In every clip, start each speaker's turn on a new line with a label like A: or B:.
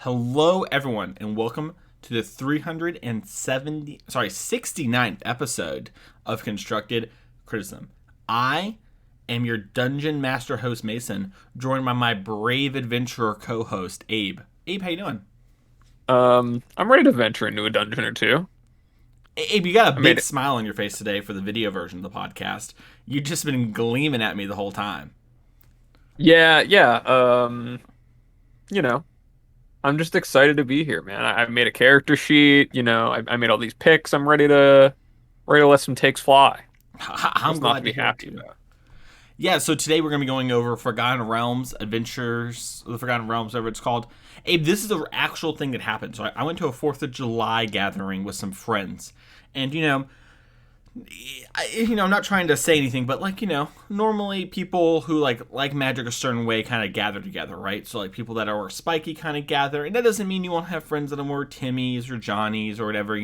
A: Hello, everyone, and welcome to the 69th episode of Constructed Criticism. I am your Dungeon Master host, Mason, joined by my brave adventurer co-host, Abe. Abe, how you doing?
B: I'm ready to venture into a dungeon or two.
A: Abe, you got a
B: I made
A: big
B: it.
A: smile on your face today for the video version of the podcast. You've just been gleaming at me the whole time.
B: Yeah, yeah. You know, I'm just excited to be here, man. I made a character sheet. I made all these picks. I'm ready to let some takes fly.
A: I'm
B: What's not to
A: glad to
B: be
A: hear it,
B: happy
A: too.
B: about?
A: Yeah, so today we're going to be going over Forgotten Realms Adventures, the Forgotten Realms, whatever it's called. Abe, this is the actual thing that happened. So I went to a 4th of July gathering with some friends. And, I'm not trying to say anything, but normally people who like magic a certain way kind of gather together, right? So like people that are spiky kind of gather, and that doesn't mean you won't have friends that are more Timmys or Johnnies or whatever,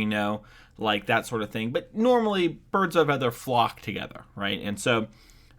A: like that sort of thing. But normally birds of a feather flock together, right? And so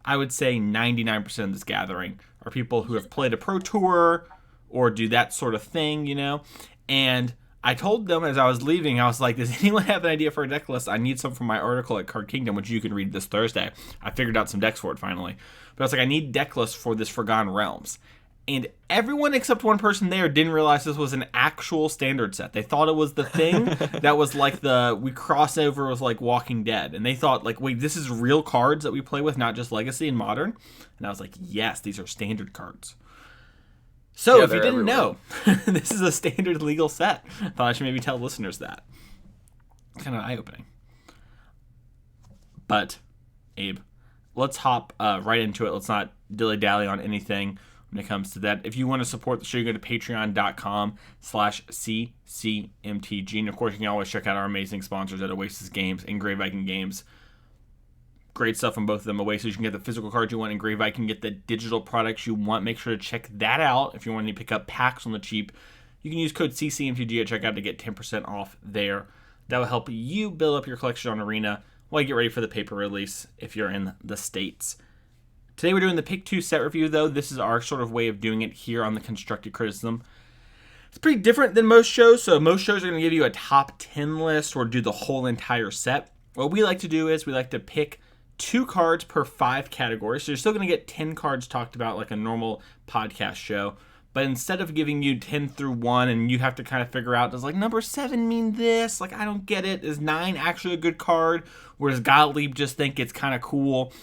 A: I would say 99% of this gathering are people who have played a pro tour or do that sort of thing. And I told them as I was leaving, I was like, does anyone have an idea for a deck list? I need some for my article at Card Kingdom, which you can read this Thursday. I figured out some decks for it finally. But I was like, I need deck lists for this Forgotten Realms. And everyone except one person there didn't realize this was an actual standard set. They thought it was the thing that was like we crossover with like Walking Dead. And they thought like, wait, this is real cards that we play with, not just Legacy and Modern. And I was like, yes, these are standard cards. So
B: Yeah,
A: if you
B: they're
A: didn't
B: everywhere.
A: know, this is a standard legal set. I thought I should maybe tell listeners that. Kind of eye opening. But, Abe, let's hop right into it. Let's not dilly dally on anything when it comes to that. If you want to support the show, you go to patreon.com/ccmtg. And of course, you can always check out our amazing sponsors at Oasis Games and Grey Viking Games. Great stuff on both of them. Oasis, you can get the physical cards you want, and Grey Viking, get the digital products you want. Make sure to check that out if you want to pick up packs on the cheap. You can use code CCMTG at checkout to get 10% off there. That will help you build up your collection on Arena while you get ready for the paper release if you're in the States. Today we're doing the Pick 2 set review, though. This is our sort of way of doing it here on the Constructed Criticism. It's pretty different than most shows. So most shows are going to give you a top 10 list or do the whole entire set. What we like to do is we like to pick 2 cards per 5 categories. So you're still going to get 10 cards talked about like a normal podcast show. But instead of giving you 10 through 1 and you have to kind of figure out, does like number 7 mean this? Like, I don't get it. Is 9 actually a good card? Or does Gottlieb just think it's kind of cool?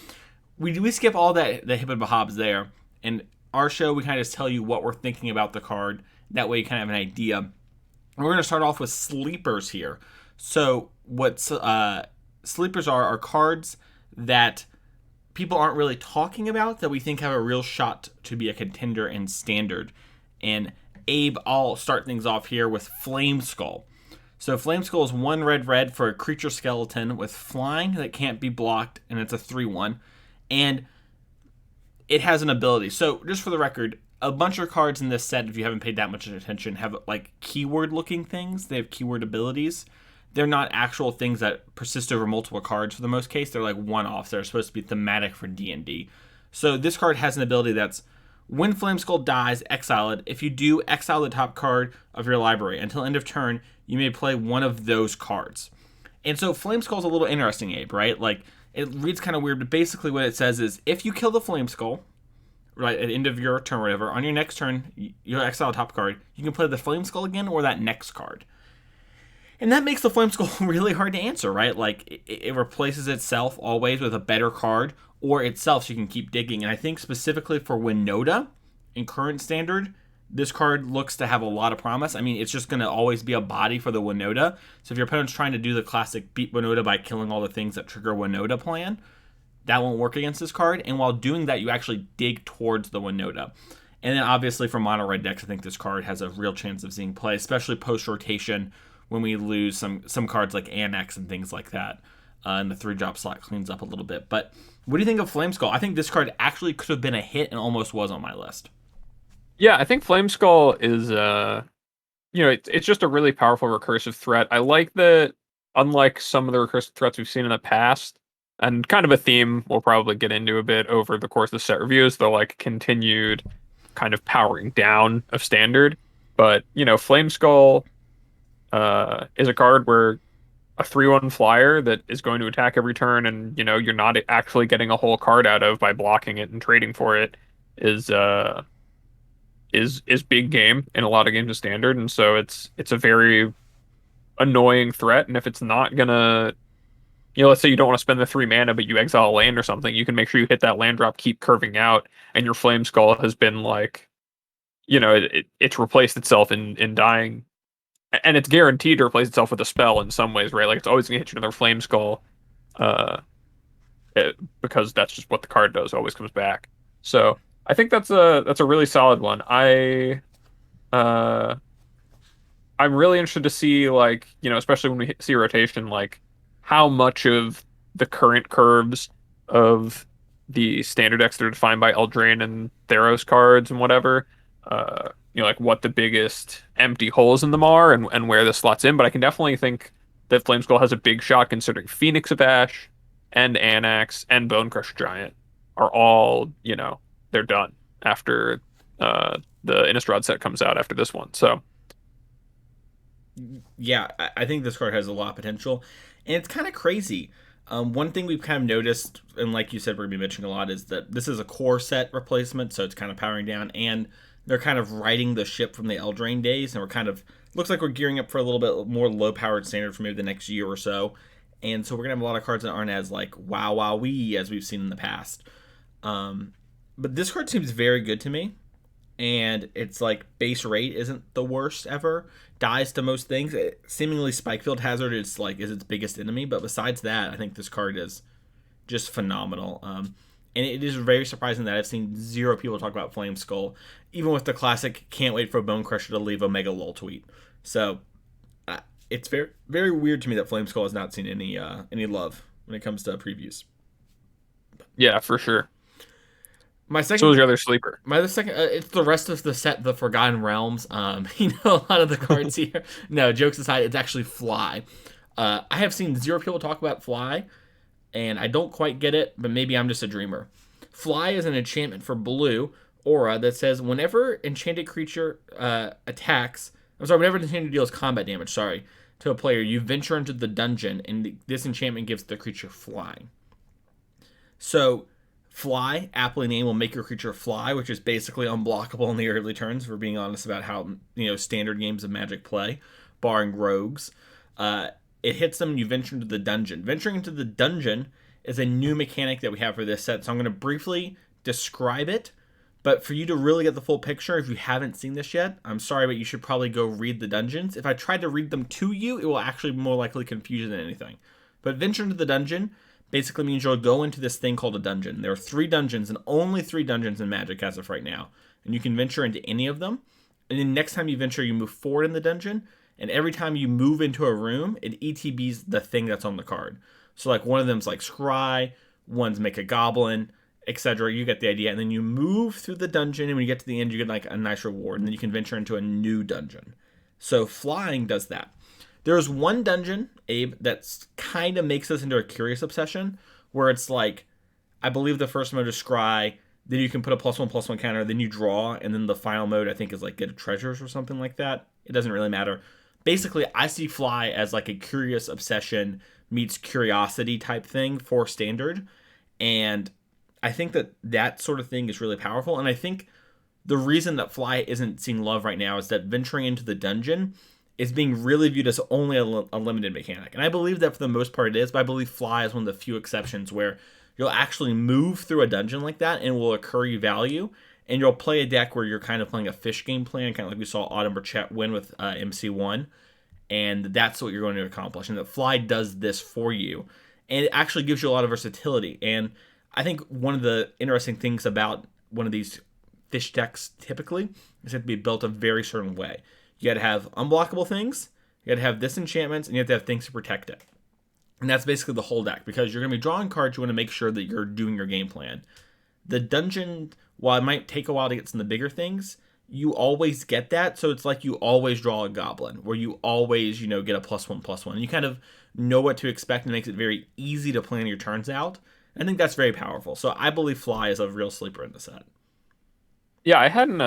A: We skip all that, the hip and bahobs there. And our show, we kind of just tell you what we're thinking about the card. That way you kind of have an idea. And we're going to start off with sleepers here. So what sleepers are cards that people aren't really talking about that we think have a real shot to be a contender in standard. And Abe, I'll start things off here with Flame Skull. So Flame Skull is 1 red for a creature skeleton with flying that can't be blocked, and it's a 3/1. And it has an ability. So just for the record, a bunch of cards in this set, if you haven't paid that much attention, have like keyword looking things. They have keyword abilities. They're not actual things that persist over multiple cards for the most case. They're like one-offs. They're supposed to be thematic for D&D. So this card has an ability that's when Flame Skull dies, exile it. If you do, exile the top card of your library. Until end of turn, you may play one of those cards. And so Flame Skull is a little interesting, Abe, right? Like, it reads kind of weird, but basically what it says is if you kill the Flame Skull, right, at the end of your turn or whatever, on your next turn, you exile a top card, you can play the Flame Skull again or that next card. And that makes the Flame Skull really hard to answer, right? Like, it replaces itself always with a better card, or itself so you can keep digging. And I think specifically for Winota, in current standard, this card looks to have a lot of promise. I mean, it's just going to always be a body for the Winota. So if your opponent's trying to do the classic beat Winota by killing all the things that trigger Winota plan, that won't work against this card. And while doing that, you actually dig towards the Winota. And then obviously for mono red decks, I think this card has a real chance of seeing play, especially post rotation when we lose some cards like Annex and things like that. And the 3-drop slot cleans up a little bit. But what do you think of Flame Skull? I think this card actually could have been a hit and almost was on my list.
B: Yeah, I think Flame Skull is it's just a really powerful recursive threat. I like that unlike some of the recursive threats we've seen in the past, and kind of a theme we'll probably get into a bit over the course of the set reviews, the like continued kind of powering down of standard. But, Flame Skull is a card where a 3/1 flyer that is going to attack every turn and, you're not actually getting a whole card out of by blocking it and trading for it is is big game in a lot of games of standard. And so it's a very annoying threat. And if it's not gonna, let's say you don't want to spend the 3 mana, but you exile a land or something, you can make sure you hit that land drop, keep curving out, and your Flame Skull has been like, it's replaced itself in dying, and it's guaranteed to replace itself with a spell in some ways, right? Like it's always gonna hit you another Flame Skull, uh, because that's just what the card does. It always comes back. So I think that's a really solid one. Uh I'm really interested to see, like, especially when we see rotation, like how much of the current curves of the standard decks that are defined by Eldraine and Theros cards and whatever, like what the biggest empty holes in them are and where this slots in. But I can definitely think that Flameskull has a big shot considering Phoenix of Ash and Anax and Bonecrusher Giant are all, they're done after the Innistrad set comes out after this one. So
A: Yeah, I think this card has a lot of potential, and it's kind of crazy. One thing we've kind of noticed, and like you said, we're going to be mentioning a lot, is that this is a core set replacement, so it's kind of powering down, and they're kind of riding the ship from the Eldraine days, and we're kind of looks like we're gearing up for a little bit more low-powered standard for maybe the next year or so, and so we're gonna have a lot of cards that aren't as like wow wow wee as we've seen in the past. Um, but this card seems very good to me, and it's like base rate isn't the worst ever. Dies to most things. Seemingly Spikefield Hazard is its biggest enemy, but besides that, I think this card is just phenomenal. And it is very surprising that I've seen zero people talk about Flame Skull, even with the classic "Can't wait for Bone Crusher to leave Omega lol" tweet. So it's very very weird to me that Flame Skull has not seen any love when it comes to previews.
B: yeah, for sure.
A: My
B: So was
A: second
B: your other sleeper.
A: My other second, it's the rest of the set, the Forgotten Realms. A lot of the cards here. No, jokes aside, it's actually Fly. I have seen zero people talk about Fly, and I don't quite get it, but maybe I'm just a dreamer. Fly is an enchantment for blue aura that says whenever enchanted creature attacks, whenever the enchanted deals combat damage, to a player, you venture into the dungeon, and this enchantment gives the creature flying. So Fly, aptly named, will make your creature fly, which is basically unblockable in the early turns. If we're being honest about how standard games of Magic play, barring rogues. It hits them. You venture into the dungeon. Venturing into the dungeon is a new mechanic that we have for this set. So I'm going to briefly describe it. But for you to really get the full picture, if you haven't seen this yet, I'm sorry, but you should probably go read the dungeons. If I tried to read them to you, it will actually be more likely confuse you than anything. But venture into the dungeon basically means you'll go into this thing called a dungeon. There are 3 dungeons, and only 3 dungeons in Magic as of right now. And you can venture into any of them. And then next time you venture, you move forward in the dungeon. And every time you move into a room, it ETBs the thing that's on the card. So like one of them's like Scry, one's Make a Goblin, etc. You get the idea. And then you move through the dungeon, and when you get to the end, you get like a nice reward. And then you can venture into a new dungeon. So flying does that. There's one dungeon, Abe, that kind of makes this into a curious obsession, where it's like, I believe the first mode is Scry, then you can put a +1/+1 counter, then you draw, and then the final mode, I think, is like get treasures or something like that. It doesn't really matter. Basically, I see Fly as like a curious obsession meets curiosity type thing for standard, and I think that sort of thing is really powerful, and I think the reason that Fly isn't seeing love right now is that venturing into the dungeon is being really viewed as only a limited mechanic. And I believe that for the most part it is, but I believe Fly is one of the few exceptions where you'll actually move through a dungeon like that and will accrue you value. And you'll play a deck where you're kind of playing a fish game plan, kind of like we saw Autumn Burchett win with MC1. And that's what you're going to accomplish. And that Fly does this for you. And it actually gives you a lot of versatility. And I think one of the interesting things about one of these fish decks typically is it to be built a very certain way. You got to have unblockable things, you got to have disenchantments, and you have to have things to protect it. And that's basically the whole deck, because you're going to be drawing cards, you want to make sure that you're doing your game plan. The dungeon, while it might take a while to get some of the bigger things, you always get that, so it's like you always draw a goblin, where you always, get a +1/+1. And you kind of know what to expect, and it makes it very easy to plan your turns out. I think that's very powerful. So I believe Fly is a real sleeper in the set.
B: Yeah, I hadn't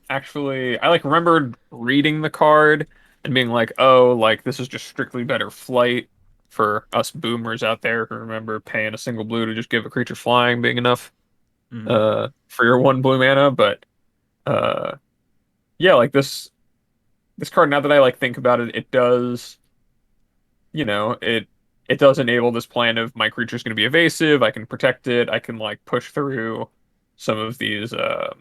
B: actually I like remembered reading the card and being like, "Oh, like this is just strictly better flight for us boomers out there who remember paying a single blue to just give a creature flying being enough
A: Hmm.
B: for your one blue mana." But uh yeah, like this card now that I like think about it, it does, it does enable this plan of my creature's going to be evasive, I can protect it, I can like some of these uh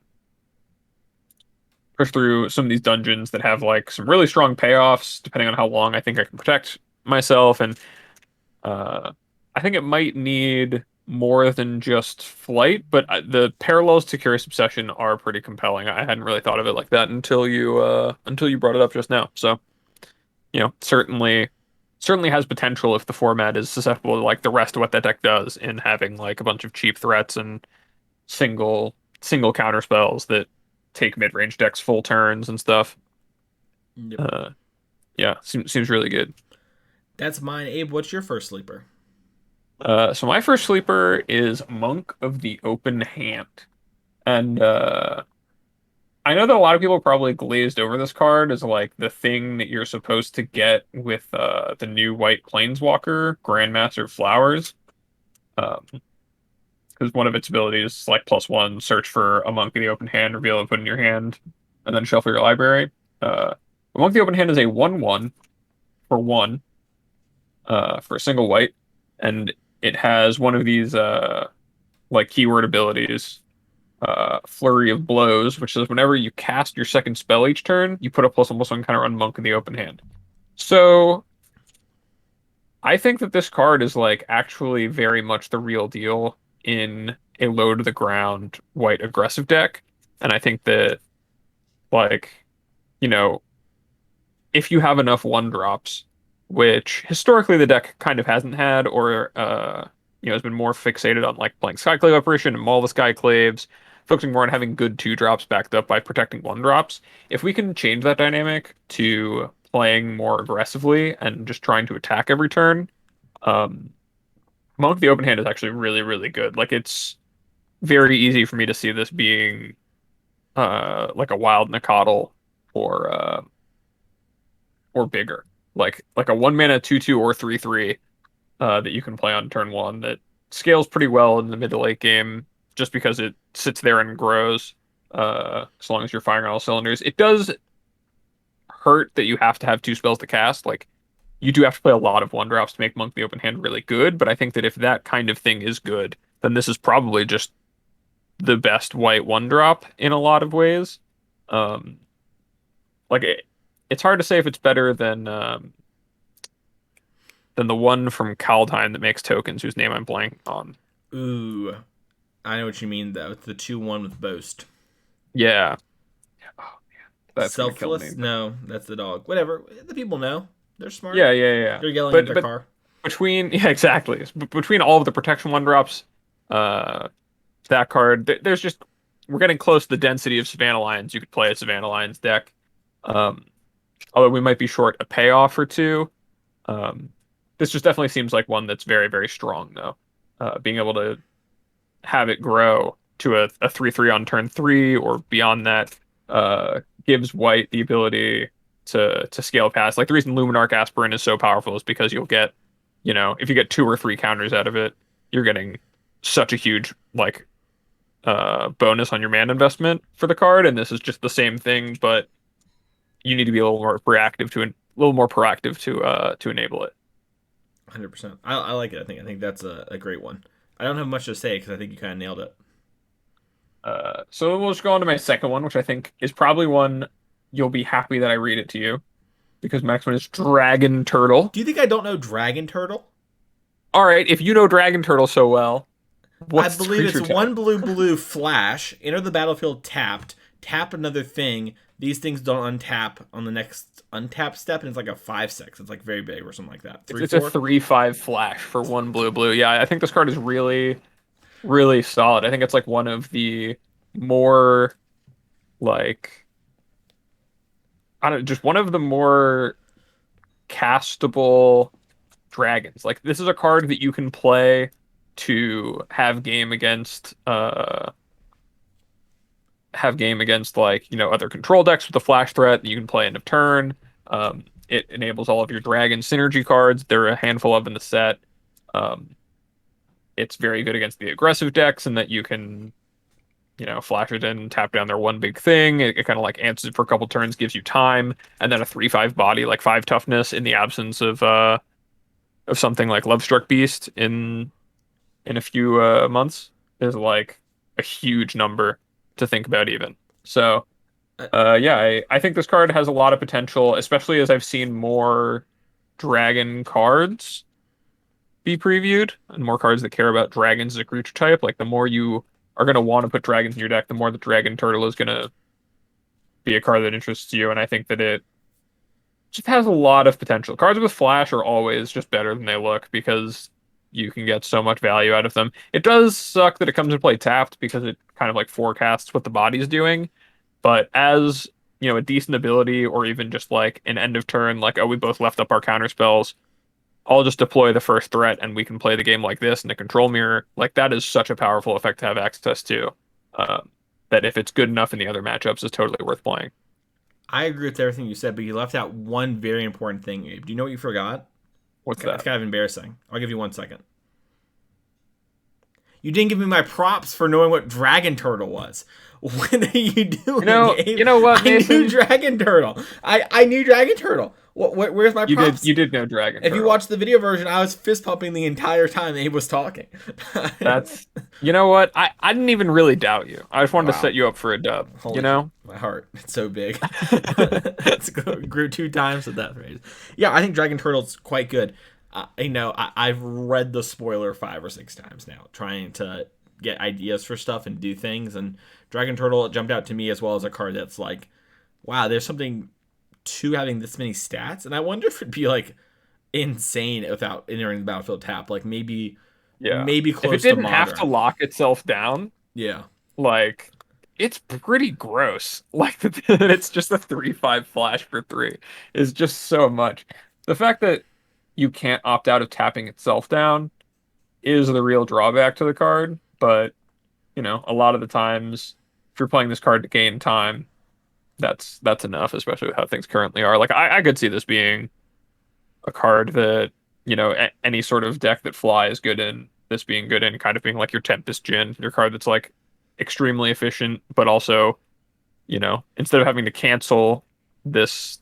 B: push through some of these dungeons that have like some really strong payoffs depending on how long I think I can protect myself. And uh, I think it might need more than just flight, but the parallels to Curious Obsession are pretty compelling. I hadn't really thought of it like that until you brought it up just now. So, certainly has potential if the format is susceptible to like the rest of what that deck does in having like a bunch of cheap threats and single counter spells that take mid-range decks full turns and stuff.
A: Yep.
B: Uh, yeah, seems really good.
A: That's mine. Abe, what's your first sleeper?
B: So my first sleeper is Monk of the Open Hand, and I know that a lot of people probably glazed over this card as like the thing that you're supposed to get with the new white Planeswalker, Grandmaster Flowers, because one of its abilities is like +1, search for a Monk of the Open Hand, reveal it, put it in your hand, and then shuffle your library. Uh, Monk of the Open Hand is a 1/1 for one. For a single white, and it has one of these like keyword abilities, Flurry of Blows, which says whenever you cast your second spell each turn, you put a +1/+1 counter on Monk in the open hand. So I think that this card is like actually very much the real deal in a low to the ground white aggressive deck, and I think that like you know if you have enough one drops, which historically the deck kind of hasn't had, or has been more fixated on like playing Skyclave Apparition and Maul the Skyclaves, focusing more on having good two drops backed up by protecting one drops. If we can change that dynamic to playing more aggressively and just trying to attack every turn, um, Monk the Open Hand is actually really, really good. Like it's very easy for me to see this being like a Wild Nacatl or bigger. Like a 1 mana 2/2 or 3/3 that you can play on turn one that scales pretty well in the mid to late game just because it sits there and grows as long as you're firing on all cylinders. It does hurt that you have to have two spells to cast. Like you do have to play a lot of one drops to make Monk the Open Hand really good, but I think that if that kind of thing is good, then this is probably just the best white one drop in a lot of ways. Um, like it's hard to say if it's better than the one from Kaldheim that makes tokens, whose name I'm blanking on.
A: Ooh, I know what you mean though. It's the 2/1 with Boast.
B: Yeah. Oh, that's gonna kill me.
A: Selfless? No, that's the dog. Whatever. The people know. They're smart.
B: Yeah.
A: They're yelling at
B: But
A: their car.
B: between yeah, exactly. Between all of the protection one drops, uh, that card, there's just we're getting close to the density of Savannah Lions. You could play a Savannah Lions deck. Um, Although we might be short a payoff or two. Um, this just definitely seems like one that's very, very strong though. Being able to have it grow to a 3/3 on turn three or beyond that gives white the ability to scale past. Like the reason Luminarch Aspirant is so powerful is because you'll get, if you get two or three counters out of it, you're getting such a huge like bonus on your mana investment for the card, and this is just the same thing, but you need to be a little more proactive to enable it.
A: 100%. I like it. I think that's a great one. I don't have much to say because I think you kind of nailed it.
B: So we'll just go on to my second one, which I think is probably one you'll be happy that I read it to you because my next one is Dragon Turtle.
A: Do you think I don't know Dragon Turtle?
B: All right, if you know Dragon Turtle so well,
A: I
B: what's its
A: believe it's
B: creature type?
A: one blue blue flash. Enter the battlefield tapped. Tap another thing. These things don't untap on the next untap step, and it's like a 5/6. It's like very big or something like that.
B: It's,
A: Three
B: it's a
A: four.
B: 3/5 flash for one blue blue. Yeah, I think this card is really, really solid. I think it's like one of the more like I don't just one of the more castable dragons. Like this is a card that you can play to have game have game against like, other control decks with a flash threat that you can play end of turn. It enables all of your dragon synergy cards. There are a handful of in the set. Um, it's very good against the aggressive decks in that you can, flash it in, tap down their one big thing. It kind of like answers it for a couple turns, gives you time, and then a 3/5 body, like 5 toughness in the absence of something like Lovestruck Beast in a few months is like a huge number to think about even. So
A: Uh,
B: yeah, I think this card has a lot of potential, especially as I've seen more dragon cards be previewed and more cards that care about dragons as a creature type. Like the more you are going to want to put dragons in your deck, the more the dragon turtle is going to be a card that interests you. And I think that it just has a lot of potential. Cards with flash are always just better than they look because you can get so much value out of them. It does suck that it comes into play tapped because it kind of like forecasts what the body's doing. But as, a decent ability or even just like an end of turn, like, oh, we both left up our counter spells, I'll just deploy the first threat and we can play the game like this in a control mirror. Like that is such a powerful effect to have access to. Uh, that if it's good enough in the other matchups is totally worth playing.
A: I agree with everything you said, but you left out one very important thing, Abe. Do you know what you forgot?
B: What's
A: It's
B: that?
A: kind of embarrassing. I'll give you 1 second. You didn't give me my props for knowing what Dragon Turtle was. What are you doing, Abe?
B: You know what,
A: I knew
B: Mason?
A: Dragon Turtle. I knew Dragon Turtle. Where's my props?
B: You did know Dragon
A: If you
B: Turtle.
A: watch the video version, I was fist pumping the entire time Abe was talking.
B: That's you know what? I didn't even really doubt you. I just wanted to
A: Wow.
B: set you up for a dub, you
A: Holy
B: know?
A: my heart. It's so big. It's grew 2 times with that phrase. Yeah, I think Dragon Turtle's quite good. I've read the spoiler 5 or 6 times now, trying to get ideas for stuff and do things. And Dragon Turtle jumped out to me as well as a card that's like, wow, there's something to having this many stats. And I wonder if it'd be like insane without entering the battlefield tap. Like
B: Yeah.
A: maybe
B: If it
A: close to
B: didn't have to
A: modern.
B: lock itself down,
A: Yeah.
B: like it's pretty gross. Like that it's just a 3/5 flash for 3 is just so much. The fact that you can't opt out of tapping itself down is the real drawback to the card, but a lot of the times if you're playing this card to gain time, that's enough, especially with how things currently are. Like I could see this being a card that, any sort of deck that fly is good in, this being good in, kind of being like your Tempest Djinn, your card that's like extremely efficient, but also, instead of having to cancel this,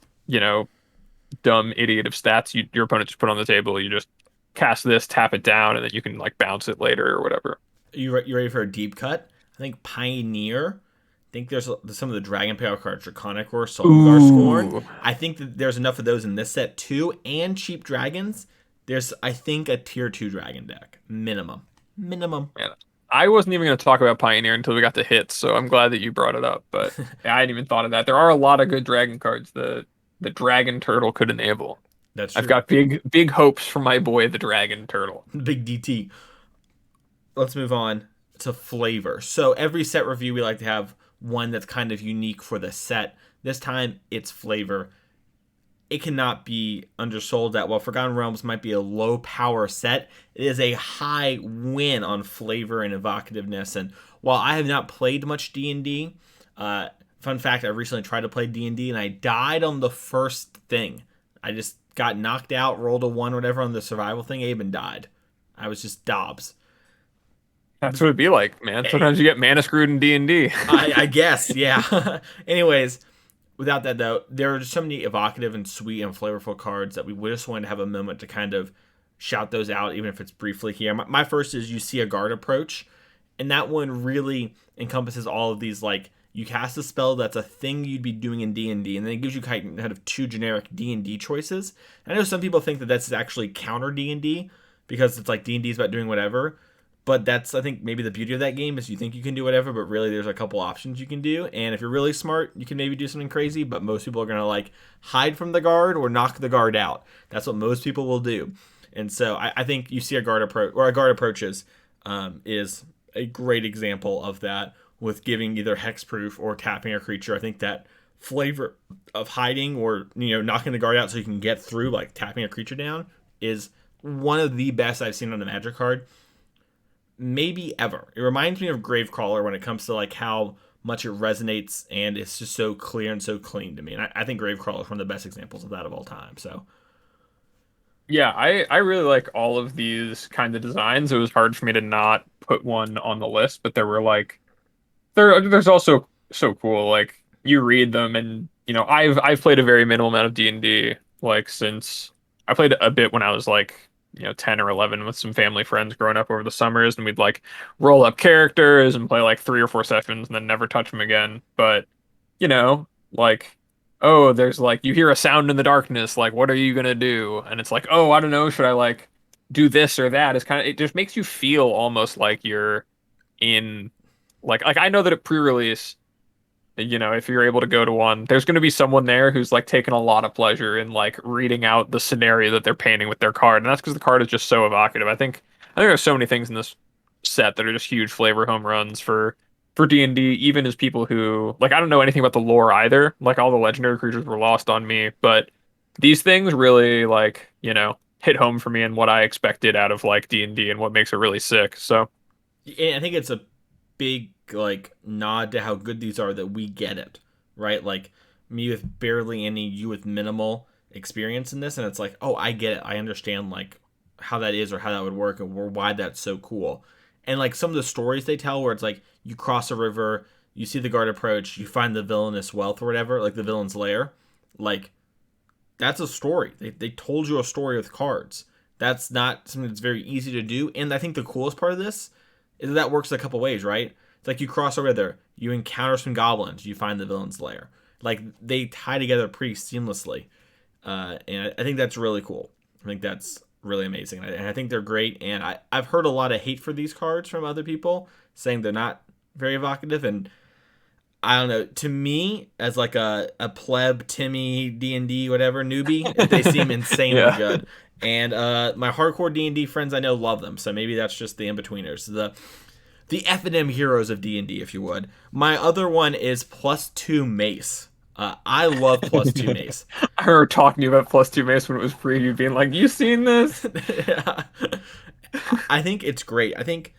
B: dumb idiot of stats your opponent just put on the table, you just cast this, tap it down, and then you can like bounce it later or whatever.
A: You ready for a deep cut? I think Pioneer. I think there's some of the Dragon Power cards, Draconic Roar, Solgar Scorn.
B: Ooh.
A: I think that there's enough of those in this set too, and cheap dragons. There's, I think, a tier 2 dragon deck minimum. Minimum.
B: Man, I wasn't even going to talk about Pioneer until we got to hits, so I'm glad that you brought it up. But yeah, I hadn't even thought of that. There are a lot of good dragon cards that the Dragon Turtle could enable.
A: That's
B: I've
A: true.
B: got big hopes for my boy, the Dragon Turtle.
A: Big DT. Let's move on to flavor. So every set review, we like to have one that's kind of unique for the set. This time, it's flavor. It cannot be undersold that while Forgotten Realms might be a low power set, it is a high win on flavor and evocativeness. And while I have not played much D&D, fun fact, I recently tried to play D&D and I died on the first thing. I just got knocked out, rolled a 1 or whatever on the survival thing, Abe, and died. I was just Dobbs.
B: That's what it'd be like, man. Sometimes you get mana screwed in D&D.
A: I guess, yeah. Anyways, without that though, there are just so many evocative and sweet and flavorful cards that we just wanted to have a moment to kind of shout those out, even if it's briefly here. My first is You See a Guard Approach, and that one really encompasses all of these. Like, you cast a spell that's a thing you'd be doing in D&D, and then it gives you kind of 2 generic D&D choices. And I know some people think that that's actually counter D&D because it's like D&D is about doing whatever. But that's, I think, maybe the beauty of that game is you think you can do whatever, but really there's a couple options you can do. And if you're really smart, you can maybe do something crazy, but most people are going to like hide from the guard or knock the guard out. That's what most people will do. And so I think You See a Guard Approach, or a Guard Approaches, is a great example of that with giving either hexproof or tapping a creature. I think that flavor of hiding or, knocking the guard out so you can get through, like tapping a creature down, is one of the best I've seen on a Magic card maybe ever. It reminds me of Gravecrawler when it comes to like how much it resonates, and it's just so clear and so clean to me. And I think Gravecrawler is one of the best examples of that of all time. So
B: Yeah, I really like all of these kind of designs. It was hard for me to not put one on the list, but there were like there's also so cool. Like you read them and I've played a very minimal amount of D&D like since I played a bit when I was like 10 or 11 with some family friends growing up over the summers, and we'd like roll up characters and play like 3 or 4 sessions and then never touch them again. But like oh, there's like you hear a sound in the darkness, like what are you gonna do? And it's like, oh, I don't know, should I like do this or that? It's kind of, it just makes you feel almost like you're in like I know that at pre-release, if you're able to go to one, there's going to be someone there who's like taking a lot of pleasure in like reading out the scenario that they're painting with their card, and that's because the card is just so evocative. I think there's so many things in this set that are just huge flavor home runs for D&D, even as people who like I don't know anything about the lore either. Like all the legendary creatures were lost on me, but these things really like, hit home for me and what I expected out of like D&D and D and what makes it really sick. So,
A: I think it's a big like nod to how good these are that we get it, right? Like me with barely any, you with minimal experience in this, and it's like, oh, I get it. I understand like how that is or how that would work and why that's so cool. And like some of the stories they tell, where it's like you cross a river, you see the guard approach, you find the villainous wealth or whatever, like the villain's lair, like that's a story. They told you a story with cards. That's not something that's very easy to do. And I think the coolest part of this is that works a couple ways, right? It's like you cross over there, you encounter some goblins, you find the villain's lair. Like they tie together pretty seamlessly, and I think that's really cool. I think that's really amazing, and I think they're great. And I've heard a lot of hate for these cards from other people, saying they're not very evocative. And I don't know. To me, as like a pleb, Timmy D&D whatever newbie, they seem insanely
B: yeah.
A: good. And my hardcore D&D friends I know love them. So maybe that's just the in-betweeners. The F&M heroes of D&D, if you would. My other one is +2 mace. I love +2 mace.
B: I remember talking to you about +2 mace when it was free, you being like, you seen this?
A: I think it's great. I think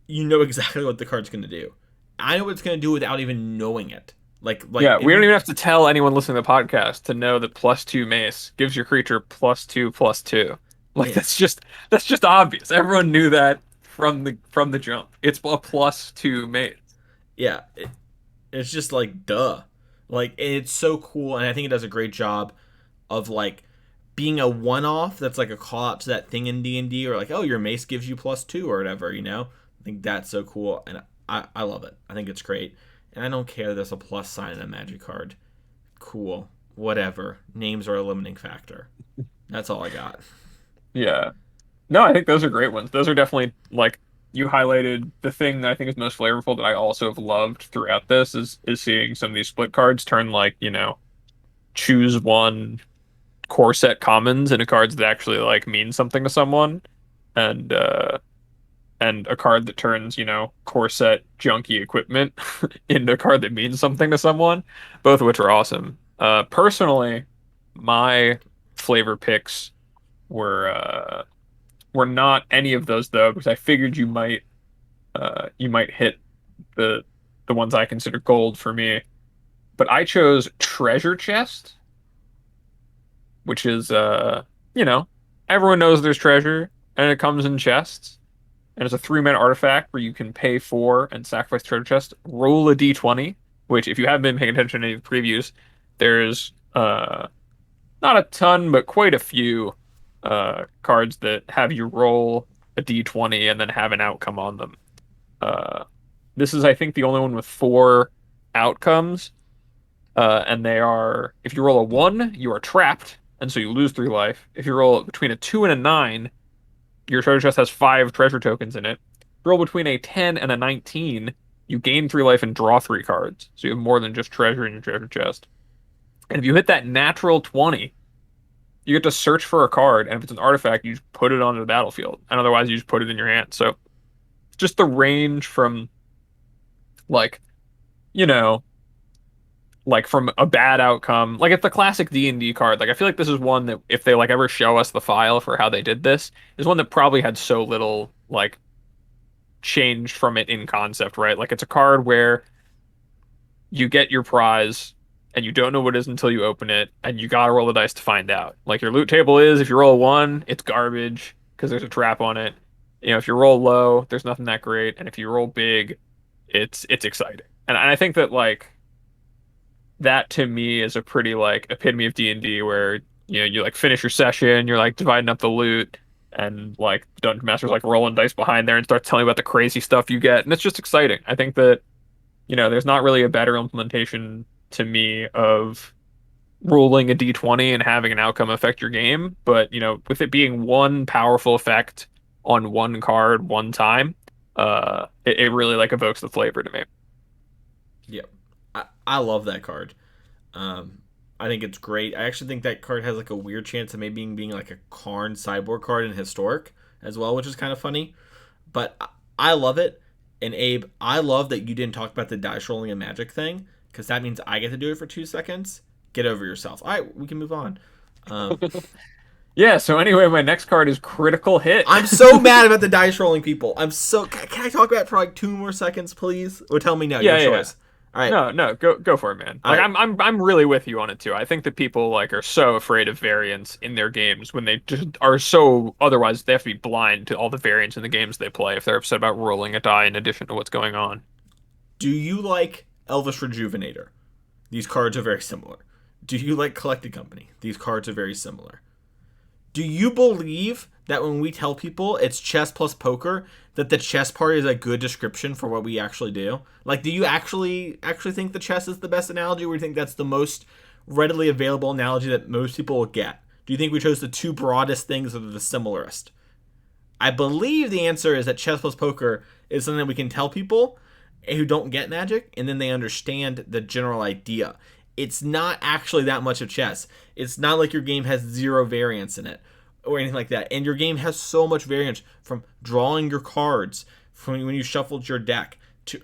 A: you know exactly what the card's going to do. I know what it's going to do without even knowing it. Like
B: Yeah, we don't even have to tell anyone listening to the podcast to know that +2 mace gives your creature +2/+2. Like
A: yeah,
B: that's just obvious. Everyone knew that from the jump. It's a +2 mace.
A: yeah. It's just like duh. Like it's so cool, and I think it does a great job of like being a one-off. That's like a call out to that thing in D&D, or like, oh, your mace gives you +2 or whatever. I think that's so cool, and I love it. I think it's great, and I don't care. There's a plus sign in a magic card. Cool, whatever. Names are a limiting factor. That's all I got.
B: Yeah. No, I think those are great ones. Those are definitely like you highlighted the thing that I think is most flavorful that I also have loved throughout this is seeing some of these split cards turn like, choose one core set commons into cards that actually like mean something to someone, and a card that turns, core set junky equipment into a card that means something to someone, both of which are awesome. Personally, my flavor picks were not any of those though, because I figured you might hit the the ones I consider gold for me. But I chose treasure chest, which is you know, everyone knows there's treasure and it comes in chests. And it's a 3-mana artifact where you can pay for and sacrifice treasure chest, roll a d20, which if you haven't been paying attention to any of the previews, there's not a ton, but quite a few cards that have you roll a d20 and then have an outcome on them. Uh, this is, I think, the only one with 4 outcomes, and they are: if you roll a 1, you are trapped, and so you lose 3 life. If you roll between a 2 and a 9, your treasure chest has 5 treasure tokens in it. If you roll between a 10 and a 19, you gain 3 life and draw 3 cards, so you have more than just treasure in your treasure chest. And if you hit that natural 20, you get to search for a card, and if it's an artifact, you just put it onto the battlefield, and otherwise you just put it in your hand. So just the range from like, you know, like from a bad outcome, like it's the classic D&D card. Like I feel like this is one that if they like ever show us the file for how they did this, is one that probably had so little like changed from it in concept, right? Like it's a card where you get your prize and you don't know what it is until you open it, and you gotta roll the dice to find out. Like your loot table is, if you roll a one, it's garbage because there's a trap on it. If you roll low, there's nothing that great, and if you roll big, it's exciting. And I think that like that to me is a pretty like epitome of D&D where you like finish your session, you're like dividing up the loot, and like Dungeon Master's like rolling dice behind there and starts telling you about the crazy stuff you get, and it's just exciting. I think that there's not really a better implementation to me of rolling a d20 and having an outcome affect your game, but with it being one powerful effect on one card one time, it really like evokes the flavor to me.
A: Yep. I love that card. Um, I think it's great. I actually think that card has like a weird chance of maybe being like a Karn sideboard card in Historic as well, which is kind of funny. But I love it. And Abe, I love that you didn't talk about the dice rolling and magic thing because that means I get to do it for 2 seconds. Get over yourself. All right, we can move on. Um,
B: Yeah, so anyway, my next card is Critical Hit.
A: I'm so mad about the dice rolling people. I'm so. Can I talk about it for like 2 more seconds, please? Or tell me no.
B: Yeah,
A: Your
B: yeah.
A: choice. All right.
B: No, go for it, man.
A: All
B: Like
A: right.
B: I'm really with you on it too. I think that people like are so afraid of variance in their games when they just are so otherwise they have to be blind to all the variance in the games they play if they're upset about rolling a die in addition to what's going on.
A: Do you like Elvis Rejuvenator? These cards are very similar. Do you like Collected Company? These cards are very similar. Do you believe that when we tell people it's chess plus poker, that the chess part is a good description for what we actually do? Like, do you actually think the chess is the best analogy, or do you think that's the most readily available analogy that most people will get? Do you think we chose the two broadest things that are the similarest? I believe the answer is that chess plus poker is something that we can tell people who don't get Magic, and then they understand the general idea. It's not actually that much of chess. It's not like your game has zero variance in it or anything like that. And your game has so much variance from drawing your cards, from when you shuffled your deck, to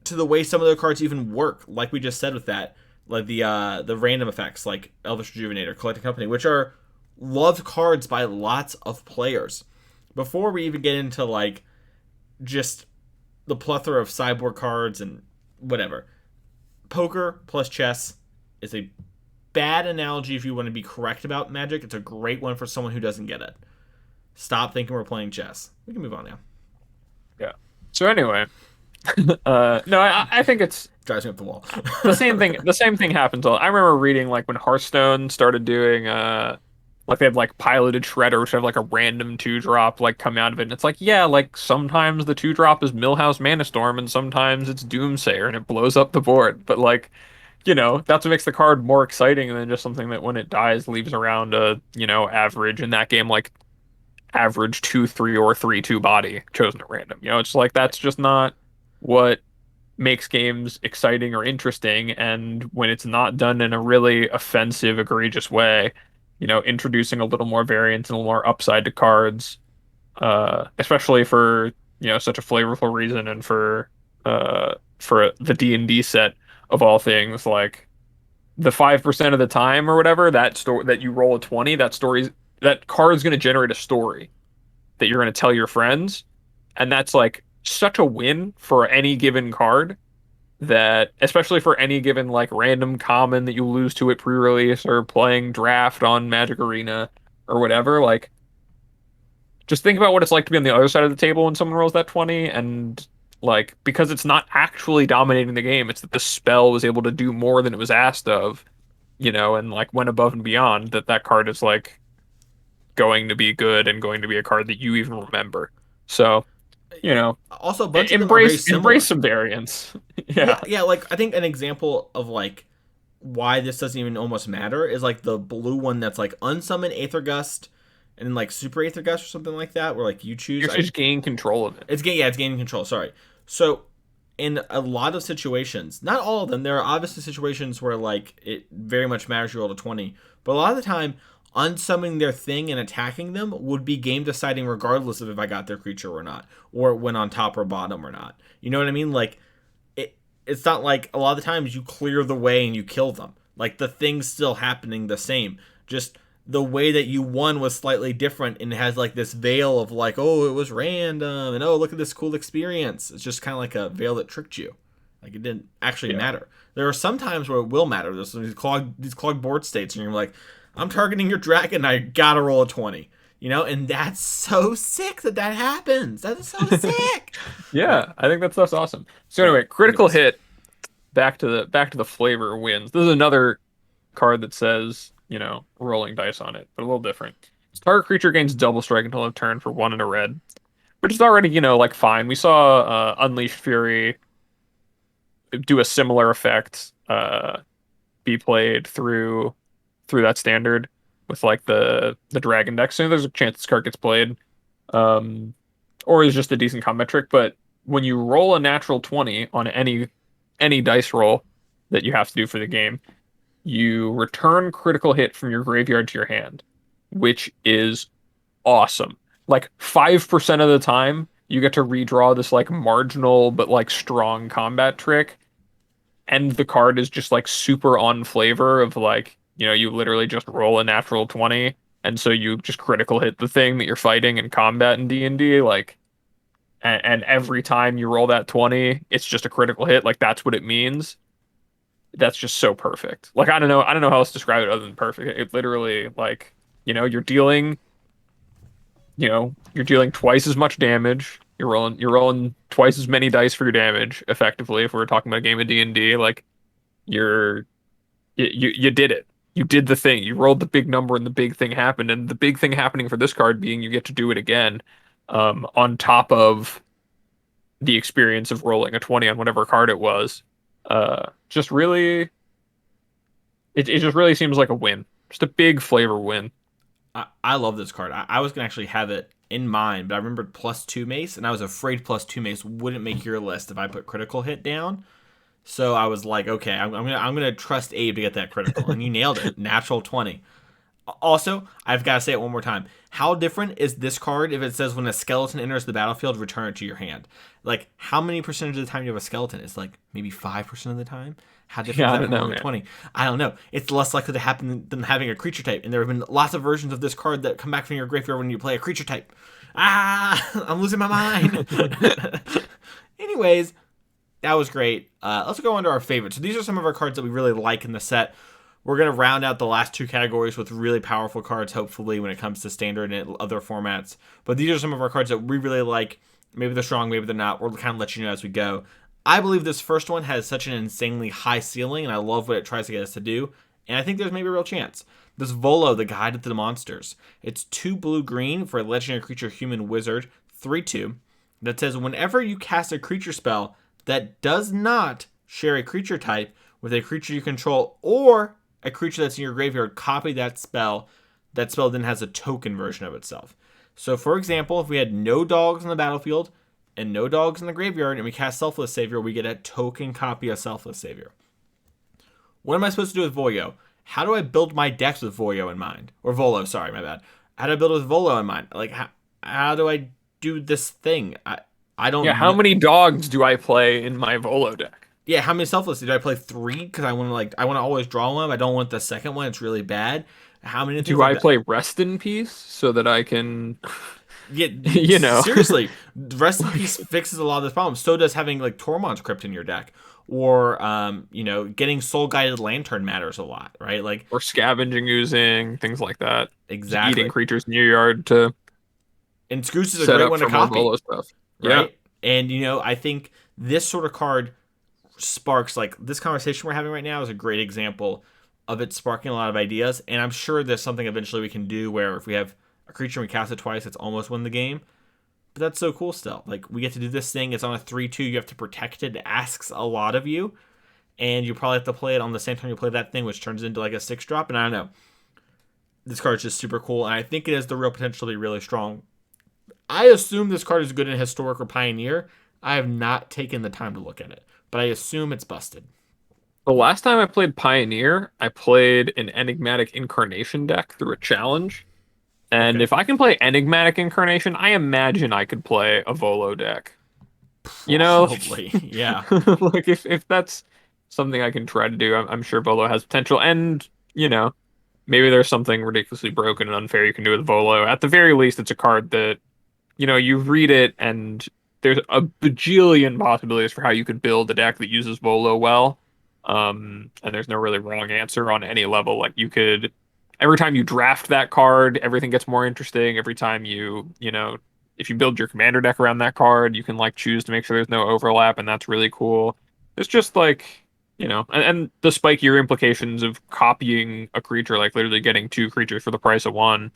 A: the way some of the cards even work, like we just said with that, like the random effects, like Elvish Rejuvenator, Collecting Company, which are loved cards by lots of players. Before we even get into like just the plethora of sideboard cards and whatever, poker plus chess is a bad analogy if you want to be correct about Magic. It's a great one for someone who doesn't get it. Stop thinking we're playing chess. We can move on now.
B: Yeah. So anyway, no, I think it's
A: Drives me up the wall.
B: the same thing. The same thing happens. I remember reading like when Hearthstone started doing like they have like piloted shredders which have like a random two drop like come out of it. And it's like, yeah, like sometimes the two drop is Millhouse Manastorm and sometimes it's Doomsayer and it blows up the board. But like, that's what makes the card more exciting than just something that when it dies leaves around a, average in that game, like average 2/3 or 3/2 body chosen at random. It's like that's just not what makes games exciting or interesting. And when it's not done in a really offensive, egregious way, introducing a little more variance and a little more upside to cards, especially for, such a flavorful reason and for the D&D set of all things, like the 5% of the time or whatever that story that you roll a 20, that card is going to generate a story that you're going to tell your friends, and that's like such a win for any given card, that especially for any given like random common that you lose to it pre-release or playing draft on Magic Arena or whatever, like just think about what it's like to be on the other side of the table when someone rolls that 20, and like because it's not actually dominating the game, it's that the spell was able to do more than it was asked of, and like went above and beyond, that card is like going to be good and going to be a card that you even remember. So, you know,
A: Also, a bunch of them are very
B: embrace
A: similar.
B: some variance.
A: Yeah,
B: Yeah.
A: yeah. Like I think an example of like why this doesn't even almost matter is like the blue one that's like unsummon Aether Gust and then like Super Aether Gust or something like that, where like you choose.
B: You're just gaining control of it.
A: It's gaining control. Sorry. So in a lot of situations, not all of them, there are obviously situations where like it very much matters you roll a 20, but a lot of the time unsummoning their thing and attacking them would be game deciding regardless of if I got their creature or not, or it went on top or bottom or not. You know what I mean? Like it's not like a lot of the times you clear the way and you kill them. Like the thing's still happening the same. Just the way that you won was slightly different and it has like this veil of like, oh, it was random and oh, look at this cool experience. It's just kind of like a veil that tricked you. Like it didn't actually
B: Yeah.
A: matter. There are some times where it will matter. There's these clogged board states, and you're like, I'm targeting your dragon. I gotta roll a 20. And that's so sick that that happens. That is so sick. Right.
B: Yeah, I think that stuff's awesome. So
A: Right.
B: anyway, critical
A: Anyways,
B: hit, back to the flavor wins. This is another card that says, rolling dice on it, but a little different. Target creature gains double strike until end of turn for one and a red, which is already, like fine. We saw Unleashed Fury do a similar effect, be played through that standard with like the dragon deck. So there's a chance this card gets played. Um, or is just a decent combat trick. But when you roll a natural 20 on any dice roll that you have to do for the game, you return critical hit from your graveyard to your hand, which is awesome. Like 5% of the time, you get to redraw this like marginal but like strong combat trick, and the card is just like super on flavor of like, you literally just roll a natural 20, and so you just critical hit the thing that you're fighting in combat in D&D, like, and every time you roll that 20, it's just a critical hit. Like that's what it means. That's just so perfect. Like I don't know how else to describe it other than perfect. It literally like, you're dealing twice as much damage. You're rolling twice as many dice for your damage effectively if we're talking about a game of D&D. Like you're you did it. You did the thing. You rolled the big number and the big thing happened. And the big thing happening for this card being you get to do it again, on top of the experience of rolling a 20 on whatever card it was. Just really, it just really seems like a win. Just a big flavor win.
A: I love this card. I was gonna actually have it in mind, but I remembered +2 mace, and I was afraid +2 mace wouldn't make your list if I put critical hit down. So I was like, okay, I'm gonna trust Abe to get that critical, and you nailed it. Natural 20. Also, I've got to say it one more time. How different is this card if it says when a skeleton enters the battlefield, return it to your hand? Like, how many percentage of the time you have a skeleton? It's like maybe 5% of the time? How different
B: Yeah,
A: is
B: I
A: that
B: don't
A: from
B: know,
A: rolling a
B: man.
A: 20? I don't know. It's less likely to happen than having a creature type. And there have been lots of versions of this card that come back from your graveyard when you play a creature type. Ah, I'm losing my mind. Anyways, that was great. Let's go on to our favorites. So these are some of our cards that we really like in the set. We're going to round out the last two categories with really powerful cards, hopefully, when it comes to standard and other formats. But these are some of our cards that we really like. Maybe they're strong, maybe they're not. We'll kind of let you know as we go. I believe this first one has such an insanely high ceiling, and I love what it tries to get us to do. And I think there's maybe a real chance. This Volo, the Guide to the Monsters. It's 2 blue-green for a legendary creature human wizard, 3/2, that says whenever you cast a creature spell that does not share a creature type with a creature you control or a creature that's in your graveyard, copy that spell. That spell then has a token version of itself. So, for example, if we had no dogs on the battlefield and no dogs in the graveyard and we cast Selfless Savior, we get a token copy of Selfless Savior. What am I supposed to do with Voyo? How do I build my decks with Voyo in mind? Or Volo, sorry, my bad. How do I build it with Volo in mind? Like, how do I do this thing? I
B: Yeah,
A: don't
B: how
A: know.
B: many dogs do I play in my Volo deck?
A: Yeah, how many selfless did I play? 3 because I want to always draw one. I don't want the second one. It's really bad. How many things
B: Do
A: like
B: I
A: that?
B: play Rest in Peace so that I can,
A: Yeah,
B: you know,
A: seriously, Rest in Peace
B: like,
A: fixes a lot of this problem. So does having like Tormod's Crypt in your deck, or getting Soul Guided Lantern matters a lot, right? Like
B: or scavenging, oozing, things like that. Just eating
A: exactly.
B: creatures in your yard to
A: And Scoots is a
B: set
A: great
B: up
A: one to
B: for more
A: copy,
B: Volo stuff. Yeah.
A: right? And I think this sort of card sparks like this conversation we're having right now is a great example of it sparking a lot of ideas. And I'm sure there's something eventually we can do where if we have a creature and we cast it twice, it's almost win the game. But that's so cool still. Like we get to do this thing. It's on a 3/2. You have to protect it. It asks a lot of you. And you probably have to play it on the same time you play that thing, which turns into like a 6-drop. And I don't know. This card is just super cool. And I think it has the real potential to be really strong. I assume this card is good in Historic or Pioneer. I have not taken the time to look at it, but I assume it's busted.
B: The last time I played Pioneer, I played an Enigmatic Incarnation deck through a challenge. And
A: Okay.
B: if I can play Enigmatic Incarnation, I imagine I could play a Volo deck. You know,
A: Probably. Yeah.
B: like if that's something I can try to do, I'm sure Volo has potential. And, maybe there's something ridiculously broken and unfair you can do with Volo. At the very least, it's a card that, you read it and there's a bajillion possibilities for how you could build a deck that uses Volo well. And there's no really wrong answer on any level. Like you could, every time you draft that card, everything gets more interesting. Every time if you build your commander deck around that card, you can like choose to make sure there's no overlap, and that's really cool. It's just like, and the spikier implications of copying a creature, like literally getting two creatures for the price of one,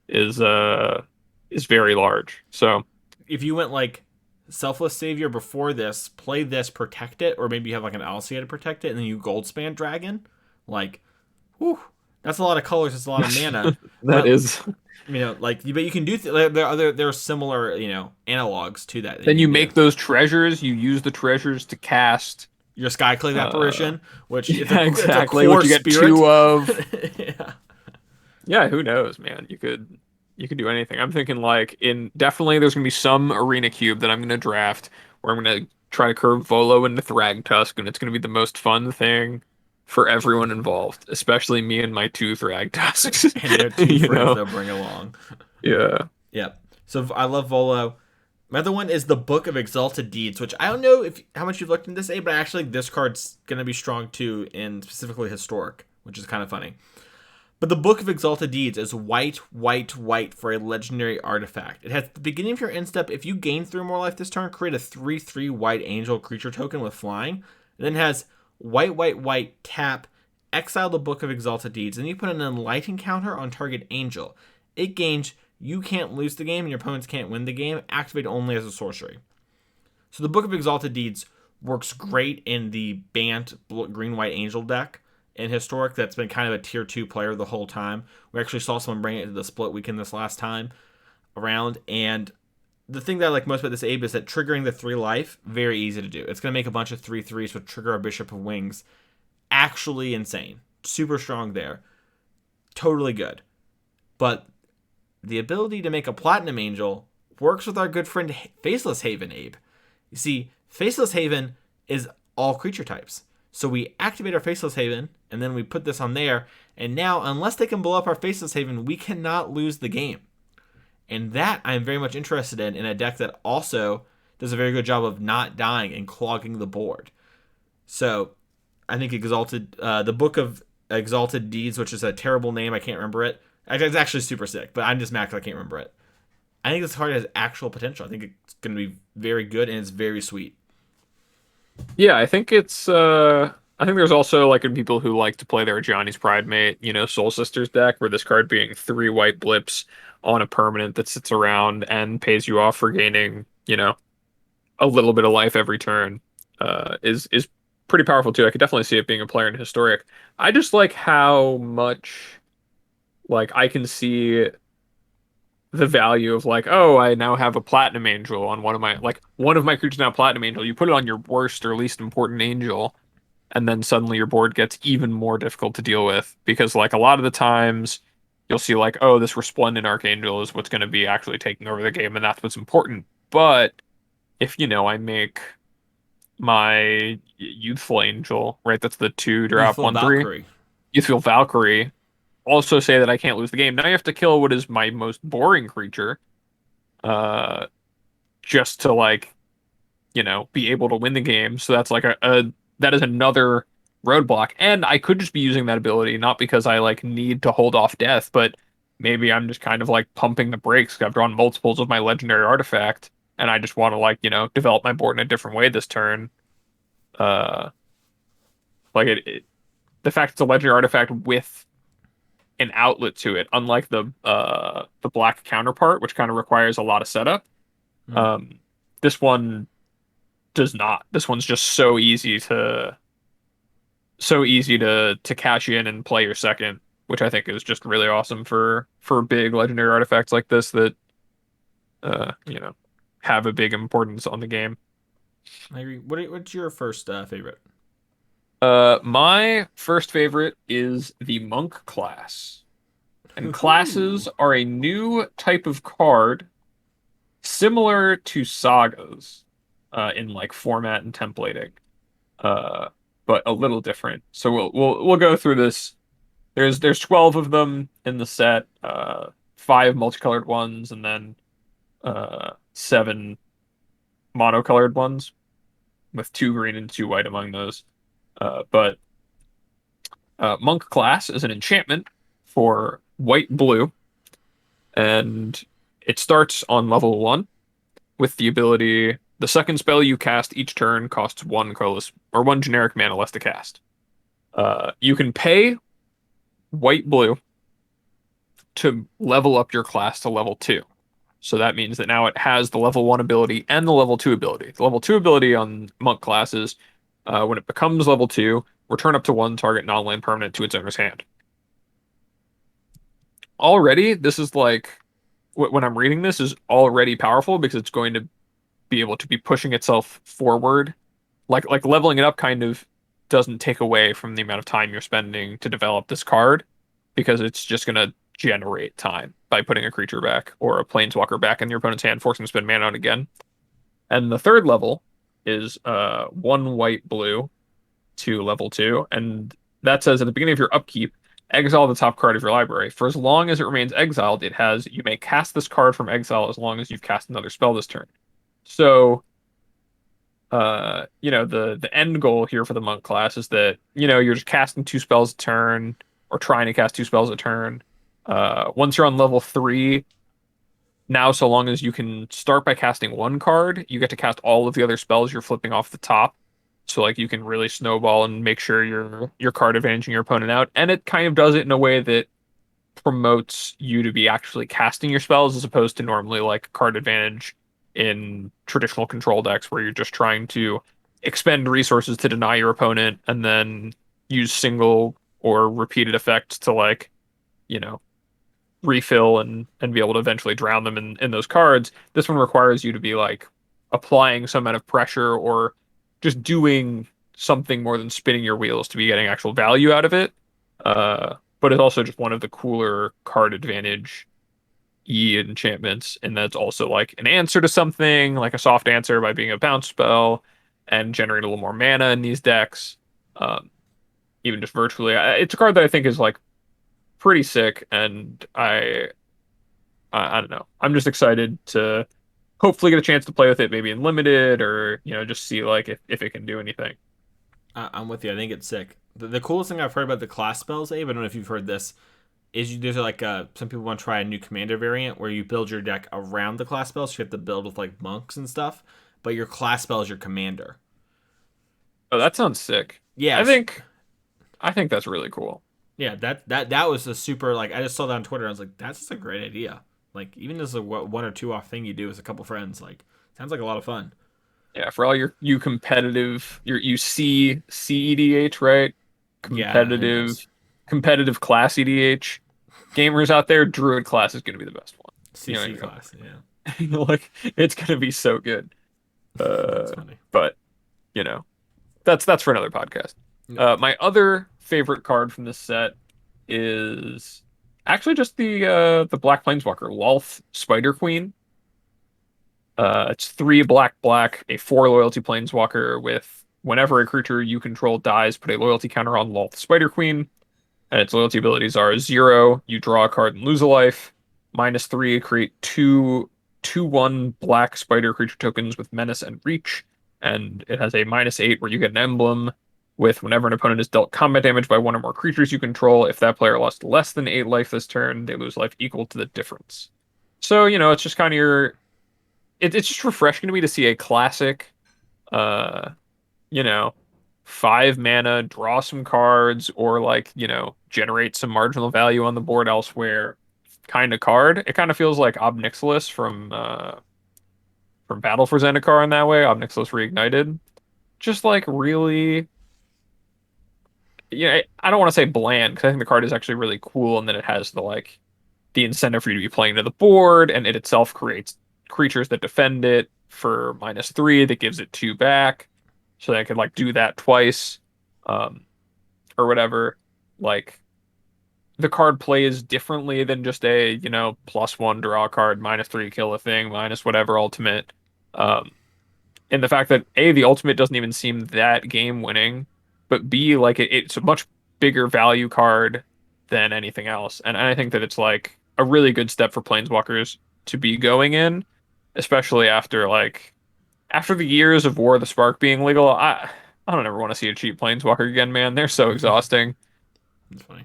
B: is uh is very large. So
A: If you went like Selfless Savior before this, play this, protect it, or maybe you have like an Alcia to protect it, and then you Goldspan Dragon, like, whew, that's a lot of colors. It's a lot of mana.
B: that
A: But
B: is.
A: like, but you can do there are similar analogs to that you
B: Then you
A: can do.
B: make those treasures. You use the treasures to cast.
A: Your Skyclave
B: Uh,
A: apparition, which
B: yeah,
A: it's a
B: exactly.
A: core
B: Which you get
A: spirit.
B: two of.
A: Yeah.
B: Yeah, who knows, man? You could do anything. I'm thinking like in definitely there's gonna be some arena cube that I'm gonna draft where I'm gonna try to curve Volo into Thragtusk, and it's gonna be the most fun thing for everyone involved, especially me and my two Thragtusks.
A: And their two
B: You
A: friends
B: know?
A: they'll bring along.
B: Yeah.
A: Yep. So I love Volo. My other one is the Book of Exalted Deeds, which I don't know if how much you've looked into this, A, but actually this card's gonna be strong too, in specifically historic, which is kind of funny. But the Book of Exalted Deeds is white, white, white for a legendary artifact. It has the beginning of your end step. If you gain 3 more life this turn, create a 3/3 white angel creature token with flying. And then it has white, white, white, tap, exile the Book of Exalted Deeds, and you put an enlighten counter on target angel. It gains you can't lose the game and your opponents can't win the game, activate only as a sorcery. So the Book of Exalted Deeds works great in the Bant green white angel deck in historic that's been kind of a tier 2 player the whole time. We actually saw someone bring it to the split weekend this last time around, and the thing that I like most about this Abe is that triggering the 3 life, very easy to do. It's going to make a bunch of 3/3s with trigger a Bishop of Wings. Actually insane. Super strong there. Totally good. But the ability to make a Platinum Angel works with our good friend Faceless Haven, Abe. You see, Faceless Haven is all creature types. So we activate our Faceless Haven, and then we put this on there, and now, unless they can blow up our Faceless Haven, we cannot lose the game. And that I'm very much interested in a deck that also does a very good job of not dying and clogging the board. So I think the Book of Exalted Deeds, which is a terrible name, I can't remember it. It's actually super sick, but I'm just mad because I can't remember it. I think this card has actual potential. I think it's going to be very good and it's very sweet.
B: Yeah, I think there's also like people who like to play their Johnny's Pride Mate, Soul Sisters deck, where this card being 3 white blips on a permanent that sits around and pays you off for gaining, a little bit of life every turn, is pretty powerful too. I could definitely see it being a player in historic. I just like how much like I can see the value of like, oh, I now have a Platinum Angel on one of my creatures now Platinum Angel. You put it on your worst or least important angel, and then suddenly your board gets even more difficult to deal with because like a lot of the times you'll see like, oh, this Resplendent Archangel is what's going to be actually taking over the game, and that's what's important. But if I make my Youthful Angel, right? That's the two drop
A: Youthful
B: 1/3.
A: Valkyrie.
B: Youthful Valkyrie. Also say that I can't lose the game. Now you have to kill what is my most boring creature, uh, just to like, be able to win the game. So that's like that is another roadblock. And I could just be using that ability not because I like need to hold off death, but maybe I'm just kind of like pumping the brakes 'cause I've drawn multiples of my legendary artifact, and I just want to like, develop my board in a different way this turn. Uh, like the fact it's a legendary artifact with an outlet to it, unlike the black counterpart, which kind of requires a lot of setup.
A: Hmm.
B: Um, this one does not. This one's just so easy to cash in and play your second, which I think is just really awesome for big legendary artifacts like this that uh, you know, have a big importance on the game.
A: I agree. What's your first favorite?
B: My first favorite is the Monk class. And
A: Ooh.
B: classes are a new type of card similar to sagas in like format and templating, uh, but a little different. So we'll go through this. There's 12 of them in the set, five multicolored ones, and then seven. monocolored ones with two green and two white among those. But Monk class is an enchantment for white blue, and it starts on level one with the ability. The second spell you cast each turn costs one colorless or one generic mana less to cast. You can pay white blue to level up your class to level two. So that means that now it has the level one ability and the level two ability. The level two ability on monk classes, when it becomes level two, return up to one target non-land permanent to its owner's hand. Already, this is like when I'm reading this is already powerful because it's going to be able to be pushing itself forward. Like leveling it up kind of doesn't take away from the amount of time you're spending to develop this card because it's just going to generate time by putting a creature back or a planeswalker back in your opponent's hand, forcing them to spend mana on again. And the third level is one white blue to level two, and that says at the beginning of your upkeep, exile the top card of your library. For as long as it remains exiled, it has you may cast this card from exile as long as you've cast another spell this turn. So the end goal here for the monk class is that, you're just casting two spells a turn or trying to cast two spells a turn. Once you're on level three, now so long as you can start by casting one card, you get to cast all of the other spells you're flipping off the top. So like you can really snowball and make sure your card advantaging your opponent out. And it kind of does it in a way that promotes you to be actually casting your spells as opposed to normally like card advantage in traditional control decks where you're just trying to expend resources to deny your opponent and then use single or repeated effects to like, you know, refill and be able to eventually drown them in those cards. This one requires you to be like applying some amount of pressure or just doing something more than spinning your wheels to be getting actual value out of it. But it's also just one of the cooler card advantage enchantments, and that's also like an answer to something, like a soft answer by being a bounce spell and generate a little more mana in these decks. Um, Even just virtually, it's a card that I think is like pretty sick, and I don't know. I'm just excited to hopefully get a chance to play with it, maybe in limited or just see like if it can do anything.
A: I'm with you. I think it's sick. The coolest thing I've heard about the class spells, Abe, I don't know if you've heard this, is there's like some people want to try a new commander variant where you build your deck around the class spells. So you have to build with like monks and stuff, but your class spell is your commander.
B: Oh, that sounds sick. I
A: Yes,
B: think I think that's really cool.
A: yeah. That was a super like I just saw that on Twitter. I was like, that's just a great idea. Like even as a one or two off thing you do with a couple friends, like sounds like a lot of fun.
B: Yeah, for all you competitive, you see EDH, right?
A: Yeah, who knows?
B: Competitive class EDH gamers out there, Druid class is going to be the best one. You know
A: CC
B: what
A: class, yeah.
B: I mean? Like it's going to be so good.
A: That's
B: Uh,
A: funny.
B: but you know, that's for another podcast. My other favorite card from this set is actually just the Black Planeswalker, Lolth Spider Queen. It's three black black, a four loyalty planeswalker with whenever a creature you control dies, put a loyalty counter on Lolth Spider Queen. And its loyalty abilities are zero, you draw a card and lose a life. -3, create two 1 black spider creature tokens with menace and reach. And it has a -8 where you get an emblem with whenever an opponent is dealt combat damage by one or more creatures you control, if that player lost less than 8 life this turn, they lose life equal to the difference. So, it's just kind of it's just refreshing to me to see a classic, uh, you know, 5 mana, draw some cards, or like, generate some marginal value on the board elsewhere kind of card. It kind of feels like Ob Nixilis from Battle for Zendikar in that way, Ob Nixilis Reignited. Just like really, I don't want to say bland because I think the card is actually really cool, and then it has the incentive for you to be playing to the board, and it itself creates creatures that defend it for -3 that gives it 2 back. So they could like do that twice, um, or whatever. Like the card plays differently than just a, +1 draw card, -3 kill a thing, minus whatever ultimate. Um, and the fact that A, the ultimate doesn't even seem that game winning, but B, like it's a much bigger value card than anything else. And I think that it's like a really good step for planeswalkers to be going in, especially after like after the years of War of the Spark being legal, I don't ever want to see a cheap planeswalker again, man. They're so exhausting.
A: It's funny.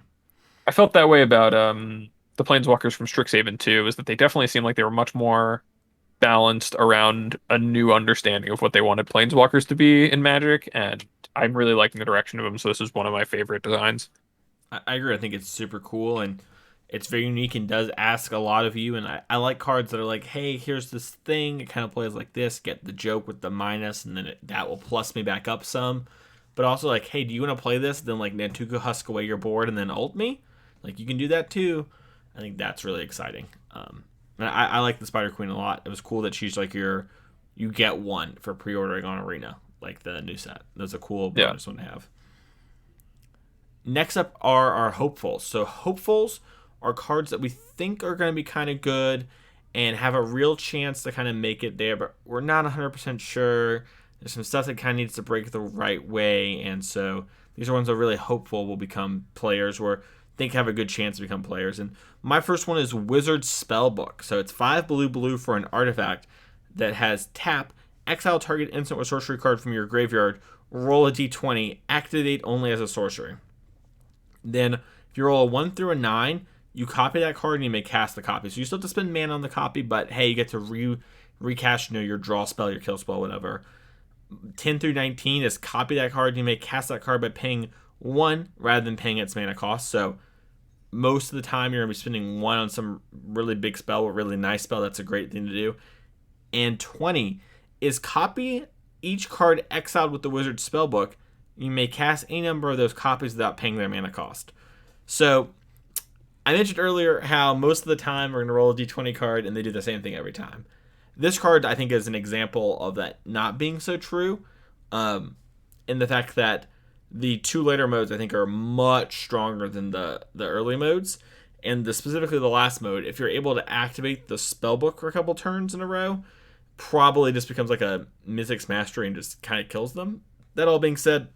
B: I felt that way about the planeswalkers from Strixhaven too, is that they definitely seemed like they were much more balanced around a new understanding of what they wanted planeswalkers to be in Magic, and I'm really liking the direction of them, so this is one of my favorite designs.
A: I agree. I think it's super cool and it's very unique and does ask a lot of you. And I like cards that are like, hey, here's this thing. It kind of plays like this. Get the joke with the minus, and then that will plus me back up some. But also like, hey, do you want to play this? Then like Nantuko husk away your board and then ult me. Like you can do that too. I think that's really exciting. And I like the Spider Queen a lot. It was cool that she's like you get one for pre-ordering on Arena, like the new set. That's a cool
B: Yeah.
A: bonus one to have. Next up are our hopefuls. So hopefuls are cards that we think are going to be kind of good and have a real chance to kind of make it there, but we're not 100% sure. There's some stuff that kind of needs to break the right way, and so these are ones that are really hopeful will become players or think have a good chance to become players. And my first one is Wizard Spellbook. So it's 5 blue blue for an artifact that has tap, exile target instant or sorcery card from your graveyard, roll a d20, activate only as a sorcery. Then, if you roll a 1 through a 9, you copy that card and you may cast the copy. So you still have to spend mana on the copy, but hey, you get to recast your draw spell, your kill spell, whatever. 10 through 19 is copy that card and you may cast that card by paying 1 rather than paying its mana cost. So most of the time you're going to be spending 1 on some really big spell or really nice spell. That's a great thing to do. And 20 is copy each card exiled with the Wizard Spellbook. You may cast any number of those copies without paying their mana cost. So, I mentioned earlier how most of the time we're going to roll a d20 card and they do the same thing every time. This card, I think, is an example of that not being so true, in the fact that the 2 later modes, I think, are much stronger than the early modes. And specifically the last mode, if you're able to activate the Spellbook for a couple turns in a row, probably just becomes like a Mythic's Mastery and just kind of kills them. That all being said,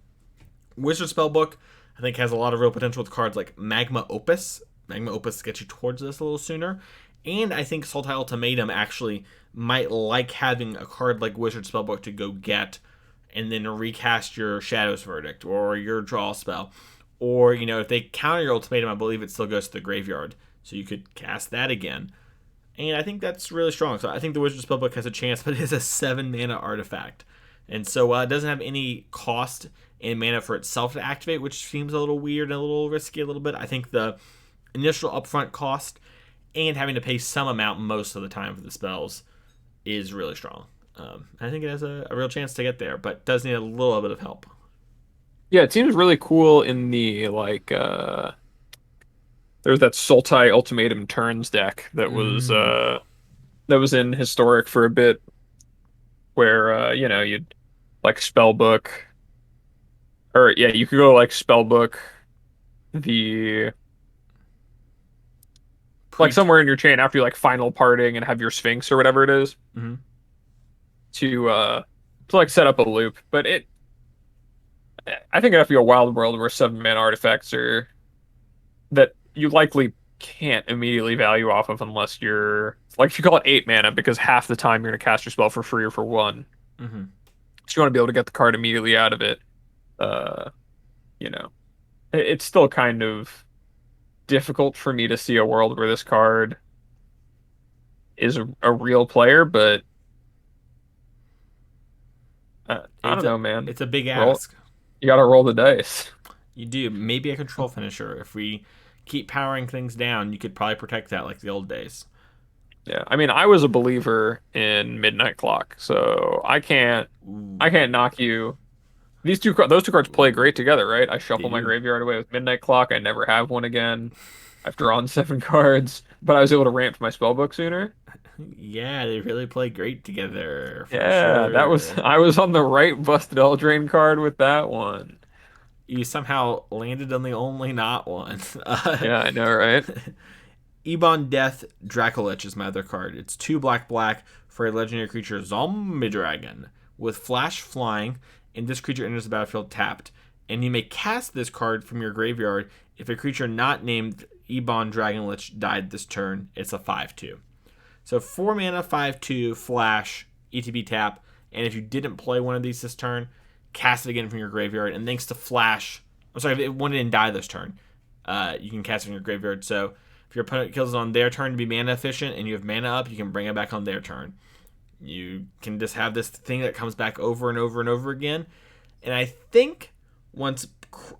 A: Wizard Spellbook, I think, has a lot of real potential with cards like Magma Opus. Magma Opus gets you towards this a little sooner. And I think Sultai Ultimatum actually might like having a card like Wizard Spellbook to go get and then recast your Shadow's Verdict or your draw spell. Or, if they counter your Ultimatum, I believe it still goes to the graveyard. So you could cast that again. And I think that's really strong. So I think the Wizard Spellbook has a chance, but it is a 7 mana artifact. And so it doesn't have any cost in mana for itself to activate, which seems a little weird and a little risky a little bit. I think the initial upfront cost and having to pay some amount most of the time for the spells is really strong. I think it has a real chance to get there, but does need a little bit of help.
B: Yeah, it seems really cool in the there's that Sultai Ultimatum Turns deck that was in Historic for a bit where you'd like Spellbook or yeah, you could go like Spellbook the like
A: Pre.
B: somewhere in your chain after you like final parting and have your Sphinx or whatever it is
A: Mm-hmm.
B: to like set up a loop. But I think it'd have to be a wild world where 7 mana artifacts are that you likely can't immediately value off of unless you're like if you call it 8 mana because half the time you're gonna cast your spell for free or for 1.
A: Mm-hmm.
B: So you want to be able to get the card immediately out of it. Uh, you know, it's still kind of difficult for me to see a world where this card is a real player, but I
A: It's
B: don't
A: a
B: know, man.
A: it's a big
B: Roll,
A: ask.
B: you gotta roll the dice.
A: You do maybe a control finisher. If we keep powering things down, you could probably protect that like the old days.
B: Yeah, I mean, I was a believer in Midnight Clock, so
A: Ooh,
B: I can't knock you. Those two cards play great
A: ooh,
B: together, right? I
A: they
B: shuffle my
A: do.
B: graveyard away with Midnight Clock. I never have one again. I've drawn 7 cards, but I was able to ramp my spellbook sooner.
A: Yeah, they really play great together for
B: Yeah, that was
A: sure.
B: I was on the right busted Eldraine card with that one.
A: You somehow landed on the only not one.
B: Yeah, I know, right?
A: Ebon Death Dracolich is my other card. It's 2 black black for a legendary creature Zombie Dragon with flash flying, and this creature enters the battlefield tapped. And you may cast this card from your graveyard if a creature not named Ebon Dragonlich died this turn. It's a 5/2. So 4 mana, 5/2, flash, ETB tap, And if you didn't play one of these this turn, cast it again from your graveyard. And thanks to Flash, I'm sorry, if one didn't die this turn, you can cast it from your graveyard. So if your opponent kills it on their turn to be mana efficient and you have mana up, you can bring it back on their turn. You can just have this thing that comes back over and over and over again. And I think once,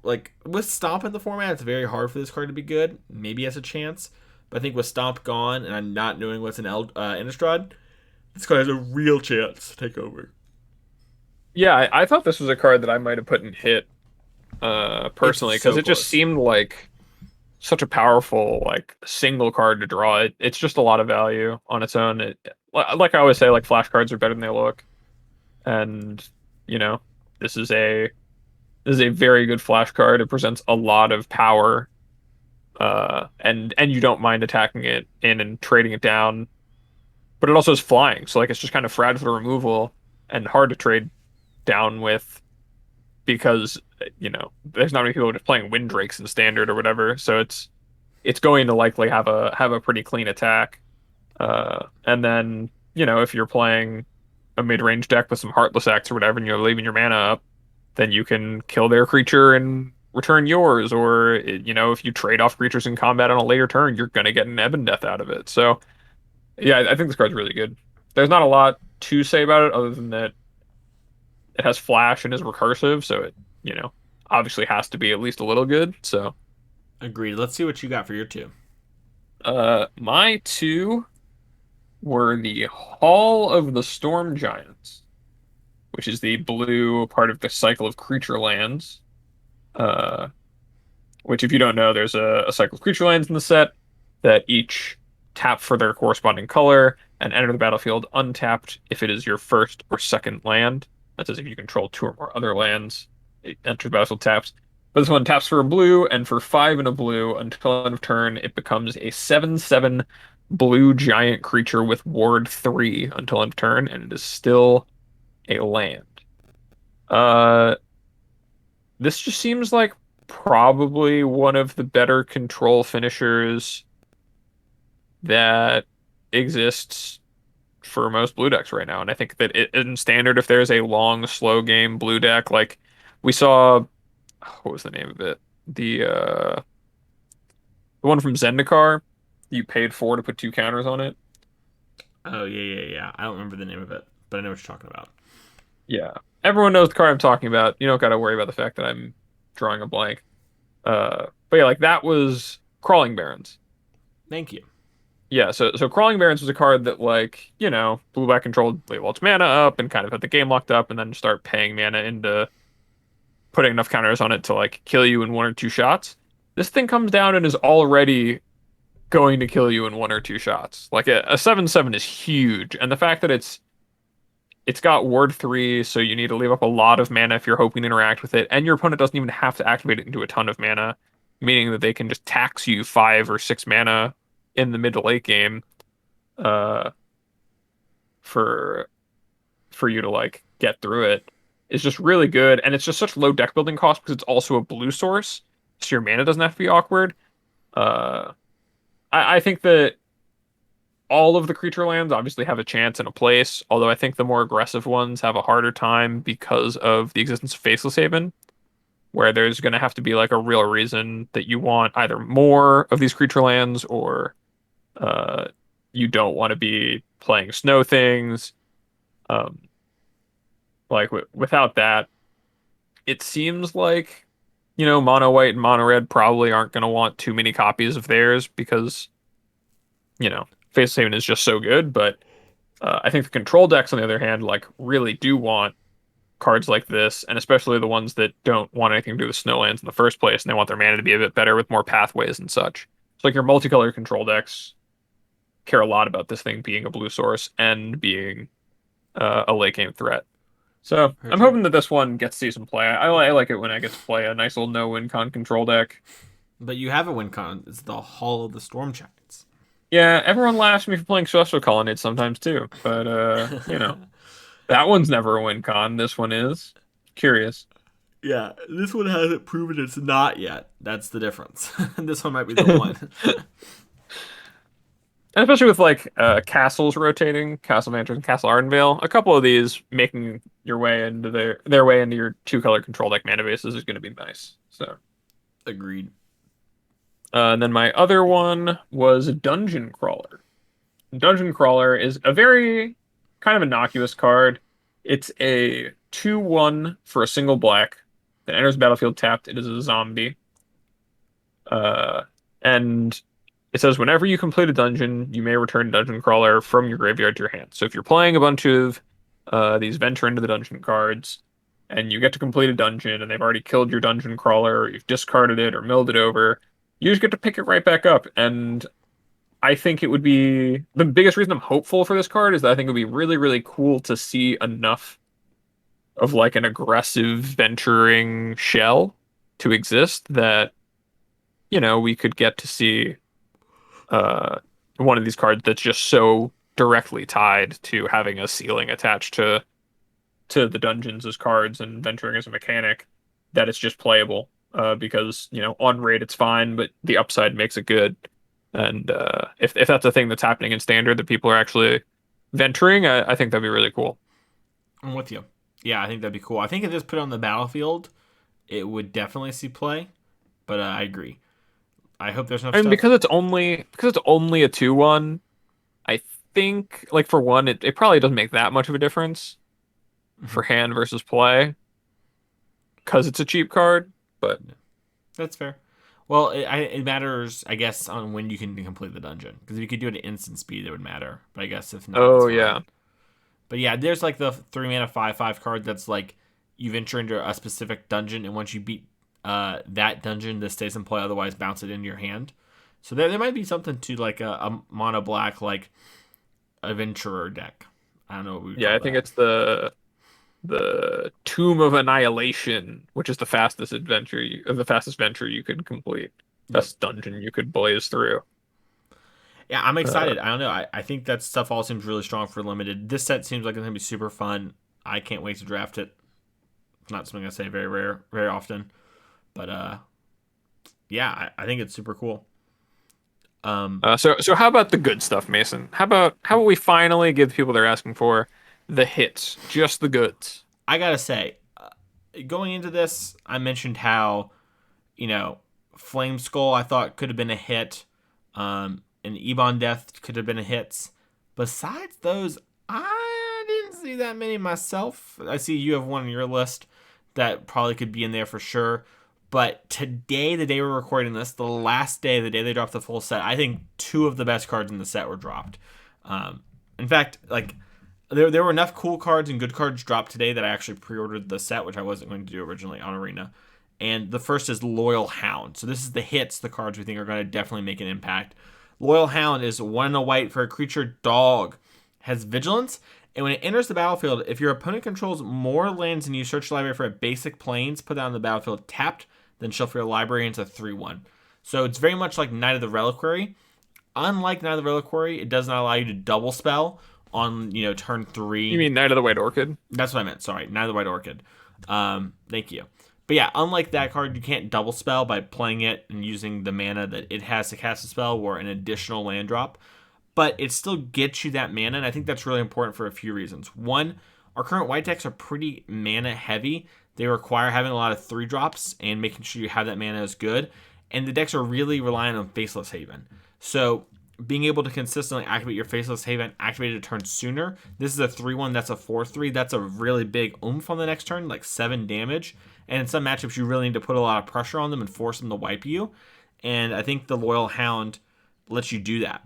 A: like, with Stomp in the format, it's very hard for this card to be good. Maybe has a chance. But I think with Stomp gone and I'm not knowing what's in Innistrad, this card has a real chance to take over.
B: Yeah, I thought this was a card that I might have put in hit
A: It's
B: personally because
A: so
B: it just
A: close.
B: seemed like such a powerful like single card to draw. It's just a lot of value on its own. Like I always say, like flashcards are better than they look, and you know this is a this is a very good flashcard. It presents a lot of power, and you don't mind attacking it in and trading it down, but it also is flying, so like it's just kind of fragile to removal and hard to trade down with because there's not many people just playing wind drakes in standard or whatever, so it's going to likely have a pretty clean attack. And then if you're playing a mid-range deck with some Heartless Acts or whatever, and you're leaving your mana up, then you can kill their creature and return yours. Or if you trade off creatures in combat on a later turn, you're gonna get an Ebon Death out of it. So yeah, I think this card's really good. There's not a lot to say about it other than that it has flash and is recursive, so it obviously has to be at least a little good. So
A: Agreed. Let's see what you got for your two.
B: my two were the Hall of the Storm Giants, which is the blue part of the cycle of creature lands. Uh, which, if you don't know, there's a cycle of creature lands in the set that each tap for their corresponding color and enter the battlefield untapped if it is your first or second land. That says if you control two or more other lands, it enters the battlefield taps. But this one taps for a blue, and for 5 and a blue, until end of turn, it becomes a 7/7 blue giant creature with ward 3 until end of turn, and it is still a land. Uh, this just seems like probably one of the better control finishers that exists for most blue decks right now. And I think that in standard, if there's a long, slow game blue deck, like we saw, what was the name of it? The one from Zendikar, you paid 4 to put 2 counters on it.
A: Oh, yeah. I don't remember the name of it, but I know what you're talking about.
B: Yeah. Everyone knows the card I'm talking about. You don't got to worry about the fact that I'm drawing a blank. But yeah, like that was Crawling Barrens.
A: Thank you.
B: Yeah, so Crawling Barrens was a card that blue black controlled Leywald's mana up and kind of had the game locked up and then start paying mana into putting enough counters on it to like kill you in 1 or 2 shots. This thing comes down and is already going to kill you in 1 or 2 shots. Like a 7/7 is huge, and the fact that it's got ward 3, so you need to leave up a lot of mana if you're hoping to interact with it, and your opponent doesn't even have to activate it into a ton of mana, meaning that they can just tax you 5 or 6 mana in the mid to late game, uh, for you to like get through it is just really good, and it's just such low deck building cost because it's also a blue source, so your mana doesn't have to be awkward. Uh, I think that all of the creature lands obviously have a chance and a place, although I think the more aggressive ones have a harder time because of the existence of Faceless Haven, where there's going to have to be like a real reason that you want either more of these creature lands or uh, you don't want to be playing snow things. Um, like without that, it seems like mono white and mono red probably aren't going to want too many copies of theirs because Faceless Haven is just so good. But I think the control decks, on the other hand, like really do want cards like this, and especially the ones that don't want anything to do with snowlands in the first place, and they want their mana to be a bit better with more pathways and such. So like your multicolor control decks care a lot about this thing being a blue source and being a late game threat. So
A: For
B: I'm
A: sure.
B: hoping that this one gets to see some play. I like it when I get to play a nice little no win con control deck.
A: But you have a win con. It's the Hall of the Storm Giants.
B: Yeah, everyone laughs at me for playing Celestial Colonnade sometimes too, but that one's never a win con. This one is. Curious.
A: Yeah, this one hasn't proven it's not yet. That's the difference. This one might be the one.
B: And especially with like castles rotating, Castle Mansion and Castle Ardenvale, a couple of these making your way into their way into your two color control deck mana bases is going to be nice. So,
A: Agreed.
B: and then my other one was Dungeon Crawler. Dungeon Crawler is a very kind of innocuous card. It's a 2/1 for a single black that enters the battlefield tapped. It is a zombie. Uh, and it says whenever you complete a dungeon, you may return Dungeon Crawler from your graveyard to your hand. So if you're playing a bunch of these Venture into the Dungeon cards, and you get to complete a dungeon, and they've already killed your Dungeon Crawler, or you've discarded it or milled it over, you just get to pick it right back up. And I think it would be the biggest reason I'm hopeful for this card is that I think it would be really, really cool to see enough of like an aggressive venturing shell to exist that, we could get to see uh, one of these cards that's just so directly tied to having a ceiling attached to the dungeons as cards and venturing as a mechanic that it's just playable. Because on rate it's fine, but the upside makes it good. And if that's a thing that's happening in standard that people are actually venturing, I think that'd be really cool.
A: I'm with you. Yeah, I think that'd be cool. I think if this put it on the battlefield, it would definitely see play. But I agree. I hope there's enough
B: I mean,
A: stuff.
B: because it's only a 2/1, I think like for one, it probably doesn't make that much of a difference
A: Mhm.
B: for hand versus play because it's a cheap card. But
A: That's fair. Well, it matters, I guess, on when you can complete the dungeon. Because if you could do it at instant speed, it would matter. But I guess if not, it's
B: oh
A: fine.
B: yeah,
A: But yeah, there's like the 3 mana 5/5 card that's like you venture into a specific dungeon, and once you beat that dungeon, this stays in play. Otherwise, bounce it into your hand. So there might be something to like a mono black like adventurer deck. I don't know what we would
B: yeah.
A: call
B: I think
A: that.
B: it's the Tomb of Annihilation, which is the fastest the fastest venture you could complete,
A: Yep.
B: best dungeon you could blaze through.
A: Yeah, I'm
B: Uh,
A: excited. I don't know. I think that stuff all seems really strong for limited. This set seems like it's gonna be super fun. I can't wait to draft it. It's not something I say very often. But yeah, I think it's super cool. Um,
B: so how about the good stuff, Mason? How about we finally give the people they're asking for the hits, just the goods?
A: I gotta say, going into this, I mentioned how Flame Skull I thought could have been a hit. And Ebon Death could have been a hit. Besides those, I didn't see that many myself. I see you have one on your list that probably could be in there for sure. But today, the day we're recording this, the last day, the day they dropped the full set, I think two of the best cards in the set were dropped. In fact, like there were enough cool cards and good cards dropped today that I actually pre-ordered the set, which I wasn't going to do originally on Arena. And the first is Loyal Hound. So this is the hits, the cards we think are going to definitely make an impact. Loyal Hound is 1 and a white for a creature dog. Has vigilance, and when it enters the battlefield, if your opponent controls more lands and you search the library for a basic plains, put that on the battlefield tapped, then shuffle your library into 3/1. So it's very much like Knight of the Reliquary. Unlike Knight of the Reliquary, it does not allow you to double spell on turn
B: You
A: three.
B: mean Night of the White Orchid?
A: That's what I meant. Sorry, Knight of the White Orchid. Thank you. But yeah, unlike that card, you can't double spell by playing it and using the mana that it has to cast a spell or an additional land drop. But it still gets you that mana, and I think that's really important for a few reasons. One, our current white decks are pretty mana heavy. They require having a lot of 3 drops and making sure you have that mana is good. And the decks are really relying on Faceless Haven. So being able to consistently activate your Faceless Haven, activate it a turn sooner. This is a 3/1, that's a 4/3. That's a really big oomph on the next turn, like 7 damage. And in some matchups, you really need to put a lot of pressure on them and force them to wipe you. And I think the Loyal Hound lets you do that.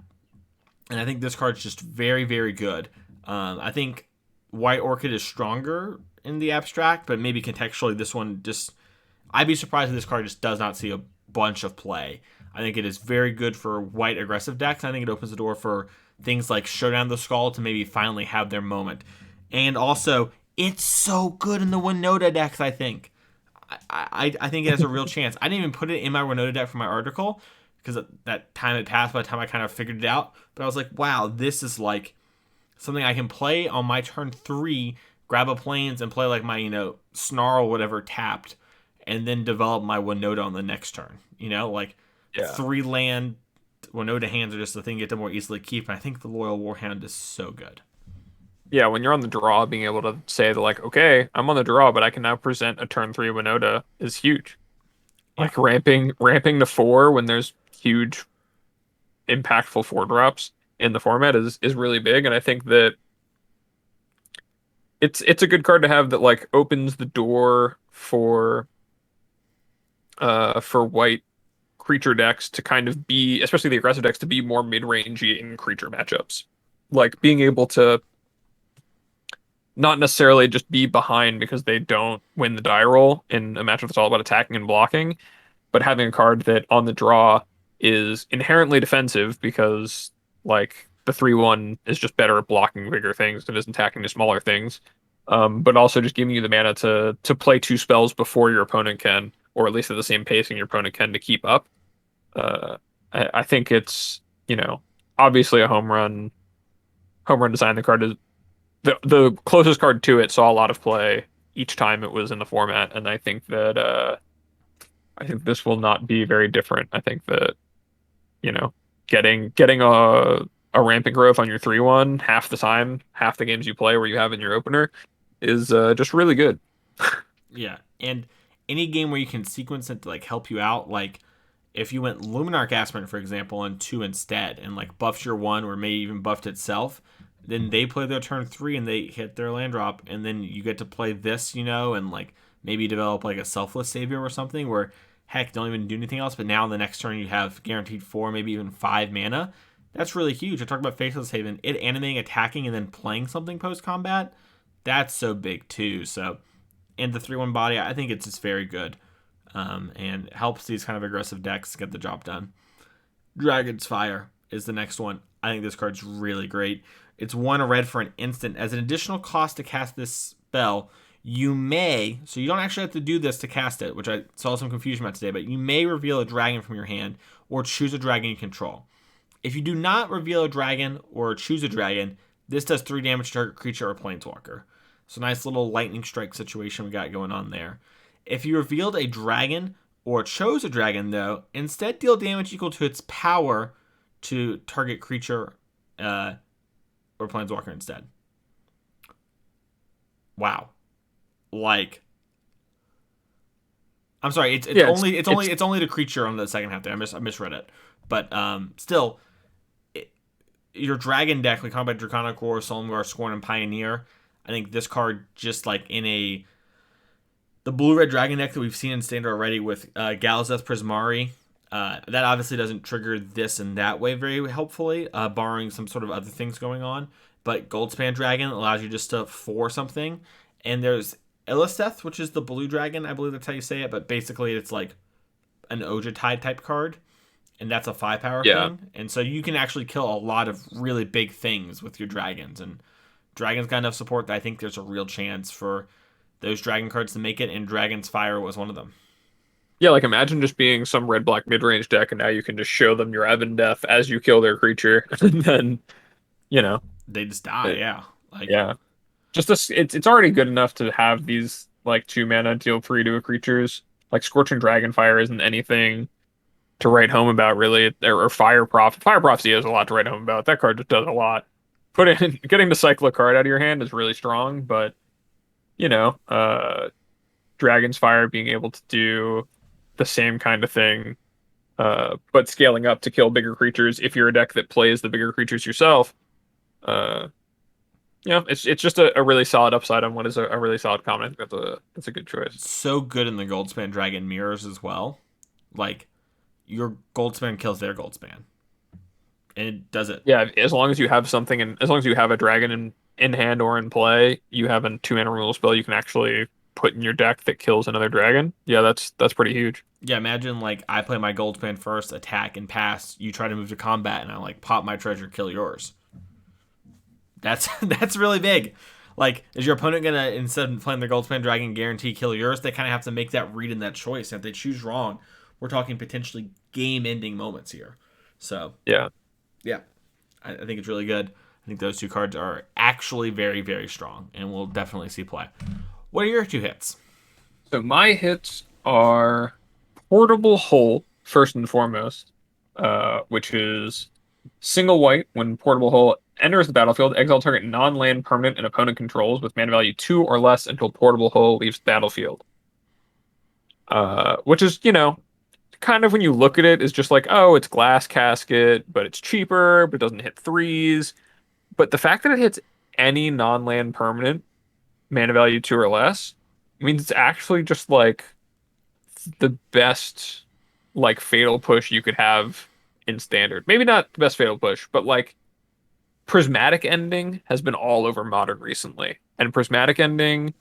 A: And I think this card's just very, very good. I think White Orchid is stronger in the abstract, but maybe contextually, this one just. I'd be surprised if this card just does not see a bunch of play. I think it is very good for white aggressive decks. I think it opens the door for things like Showdown the Skull to maybe finally have their moment. And also, it's so good in the Winota decks, I think. I think it has a real chance. I didn't even put it in my Winota deck for my article because that time had passed by the time I kind of figured it out. But I was like, wow, this is like something I can play on my turn 3, grab a plains and play like my, snarl, whatever, tapped, and then develop my Winota on the next turn. Like
B: Yeah.
A: 3 land Winota hands are just the thing you get to more easily keep. And I think the Loyal Warhound is so good.
B: Yeah, when you're on the draw, being able to say that like, okay, I'm on the draw, but I can now present a turn three Winota is huge.
A: Yeah,
B: Like ramping to four when there's huge impactful four drops in the format is really big, and I think that it's a good card to have that like opens the door for white creature decks to kind of be, especially the aggressive decks, to be more mid-rangey in creature matchups. Like being able to not necessarily just be behind because they don't win the die roll in a matchup that's all about attacking and blocking, but having a card that on the draw is inherently defensive because like the 3/1 is just better at blocking bigger things than it is attacking the smaller things. But also just giving you the mana to play two spells before your opponent can, or at least at the same pacing your opponent can to keep up. Uh, I think it's, obviously a home run design. The card is the closest card to it saw a lot of play each time it was in the format, and I think this will not be very different. I think that, you know, getting a rampant growth on your 3/1 half the time, half the games you play where you have in your opener is just really good.
A: yeah. And any game where you can sequence it to like help you out, like if you went Luminarch Aspirant, for example, on two instead, and like buffs your one or maybe even buffed itself, then they play their turn three and they hit their land drop, and then you get to play this, and like maybe develop like a selfless savior or something where heck don't even do anything else, but now the next turn you have guaranteed four, maybe even five mana. That's really huge. I talked about Faceless Haven, it animating, attacking, and then playing something post combat. That's so big too. So, and the 3/1 body, I think it's just very good, and helps these kind of aggressive decks get the job done. Dragon's Fire is the next one. I think this card's really great. It's one red for an instant. As an additional cost to cast this spell, you may, so you don't actually have to do this to cast it, which I saw some confusion about today, but you may reveal a dragon from your hand or choose a dragon you control. If you do not reveal a dragon or choose a dragon, this does 3 damage to target creature or planeswalker. So nice little lightning strike situation we got going on there. If you revealed a dragon or chose a dragon, though, instead deal damage equal to its power to target creature or planeswalker instead. Wow. Like, I'm sorry,
B: Yeah,
A: it's only the creature on the second half there. I misread it. But still, your dragon deck, like Combat Draconic Roar, Solemngar, Scorn, and Pioneer, I think this card just like in the blue-red dragon deck that we've seen in Standard already with Galazeth Prismari, that obviously doesn't trigger this in that way very helpfully, barring some sort of other things going on. But Goldspan Dragon allows you just to 4 something. And there's Eliseth, which is the blue dragon, I believe that's how you say it, but basically it's like an Ojutide type card, and that's a 5-power
B: yeah.
A: thing. And so you can actually kill a lot of really big things with your dragons, and dragons got enough support that I think there's a real chance for those dragon cards to make it, and Dragon's Fire was one of them.
B: Yeah, like imagine just being some red black mid range deck and now you can just show them your Evan Death as you kill their creature. And then, you know,
A: They just die,
B: it,
A: yeah. Like,
B: yeah. Just this it's already good enough to have these like 2 mana deal 3 to a creatures. Like Scorching Dragonfire isn't anything to write home about really, or Fire Prophecy has a lot to write home about. That card just does a lot. Getting to cycle a card out of your hand is really strong, but you know, Dragon's Fire being able to do the same kind of thing, but scaling up to kill bigger creatures if you're a deck that plays the bigger creatures yourself. Uh, it's just a really solid upside on what is a really solid common. I think that's a good choice.
A: so good in the Goldspan Dragon mirrors as well. Like, your Goldspan kills their Goldspan. And it does it.
B: Yeah, as long as you have something, and as long as you have a dragon in hand or in play, you have a 2 mana removal spell you can actually put in your deck that kills another dragon. Yeah, that's pretty huge.
A: Yeah, imagine like I play my Goldspan first, attack and pass. You try to move to combat, and I like pop my treasure, kill yours. That's that's really big. Like, is your opponent gonna, instead of playing their Goldspan Dragon, guarantee kill yours? They kind of have to make that read and that choice. And if they choose wrong, we're talking potentially game-ending moments here. So
B: Yeah.
A: yeah, I think it's really good. I think those 2 cards are actually very, very strong, and we'll definitely see play. What are your 2 hits?
B: So my hits are Portable Hole first and foremost. which is single white. When Portable Hull enters the battlefield, exile target non-land permanent and opponent controls with mana value 2 or less until Portable Hull leaves the battlefield. Which is, kind of when you look at it, is just like, oh, it's Glass Casket, but it's cheaper, but it doesn't hit threes. But the fact that it hits any non-land permanent, mana value 2 or less, means it's actually just like the best like fatal push you could have in standard. Maybe not the best fatal push, but like prismatic ending has been all over modern recently. And prismatic ending,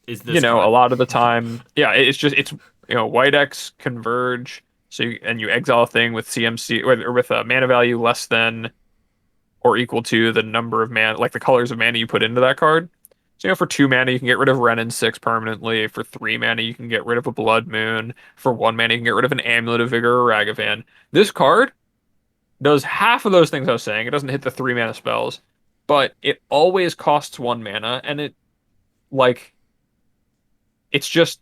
A: Is this
B: a
A: card?
B: lot of the time, yeah, it's white X converge, so you exile a thing with CMC or with a mana value less than or equal to the number of mana, like the colors of mana you put into that card. So, for 2 mana, you can get rid of Ren and 6 permanently. For 3 mana, you can get rid of a Blood Moon. For 1 mana, you can get rid of an Amulet of Vigor or Ragavan. This card does half of those things I was saying. It doesn't hit the 3 mana spells, but it always costs 1 mana, and like, it's just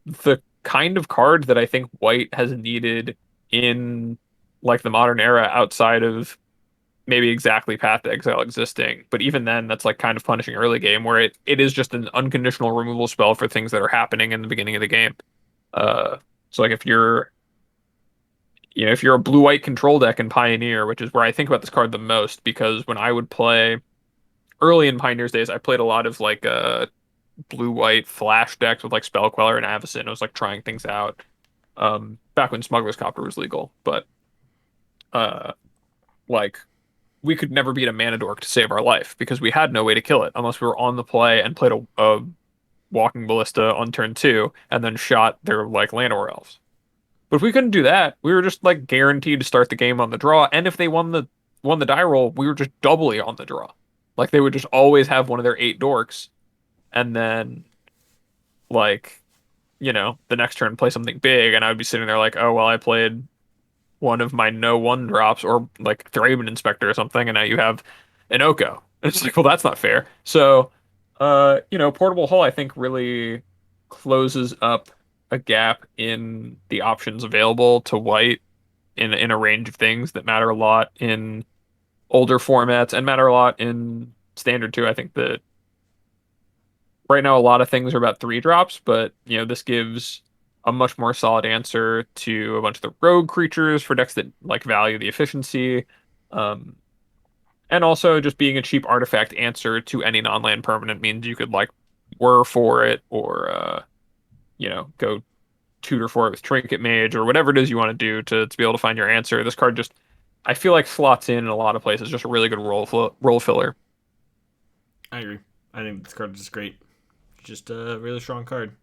B: the kind of card that I think White has needed in like the modern era outside of maybe exactly Path to Exile existing. But even then, that's like kind of punishing early game where it is just an unconditional removal spell for things that are happening in the beginning of the game. Uh, so like if you're a blue-white control deck in Pioneer, which is where I think about this card the most, because when I would play early in Pioneer's days, I played a lot of like blue-white flash decks with like Spell Queller and Avacyn. I was like trying things out. Back when Smuggler's Copter was legal, but uh, like we could never beat a mana dork to save our life because we had no way to kill it unless we were on the play and played a walking ballista on turn 2 and then shot their like Llanowar elves. But if we couldn't do that, we were just like guaranteed to start the game on the draw. And if they won the die roll, we were just doubly on the draw. Like they would just always have one of their 8 dorks, and then like the next turn play something big, and I would be sitting there like, oh well, I played one of my no one drops or like Thraben Inspector or something, and now you have an Oko. And it's like, well, that's not fair. So, Portable Hull, I think, really closes up a gap in the options available to white in a range of things that matter a lot in older formats and matter a lot in standard too. I think that right now a lot of things are about 3 drops, but this gives a much more solid answer to a bunch of the rogue creatures for decks that like value the efficiency. Um, and also just being a cheap artifact answer to any non-land permanent means you could like whir for it or go tutor for it with Trinket Mage or whatever it is you want to do to be able to find your answer. This card just I feel like slots in a lot of places, just a really good role filler.
A: I agree. I think this card is just great. Just a really strong card.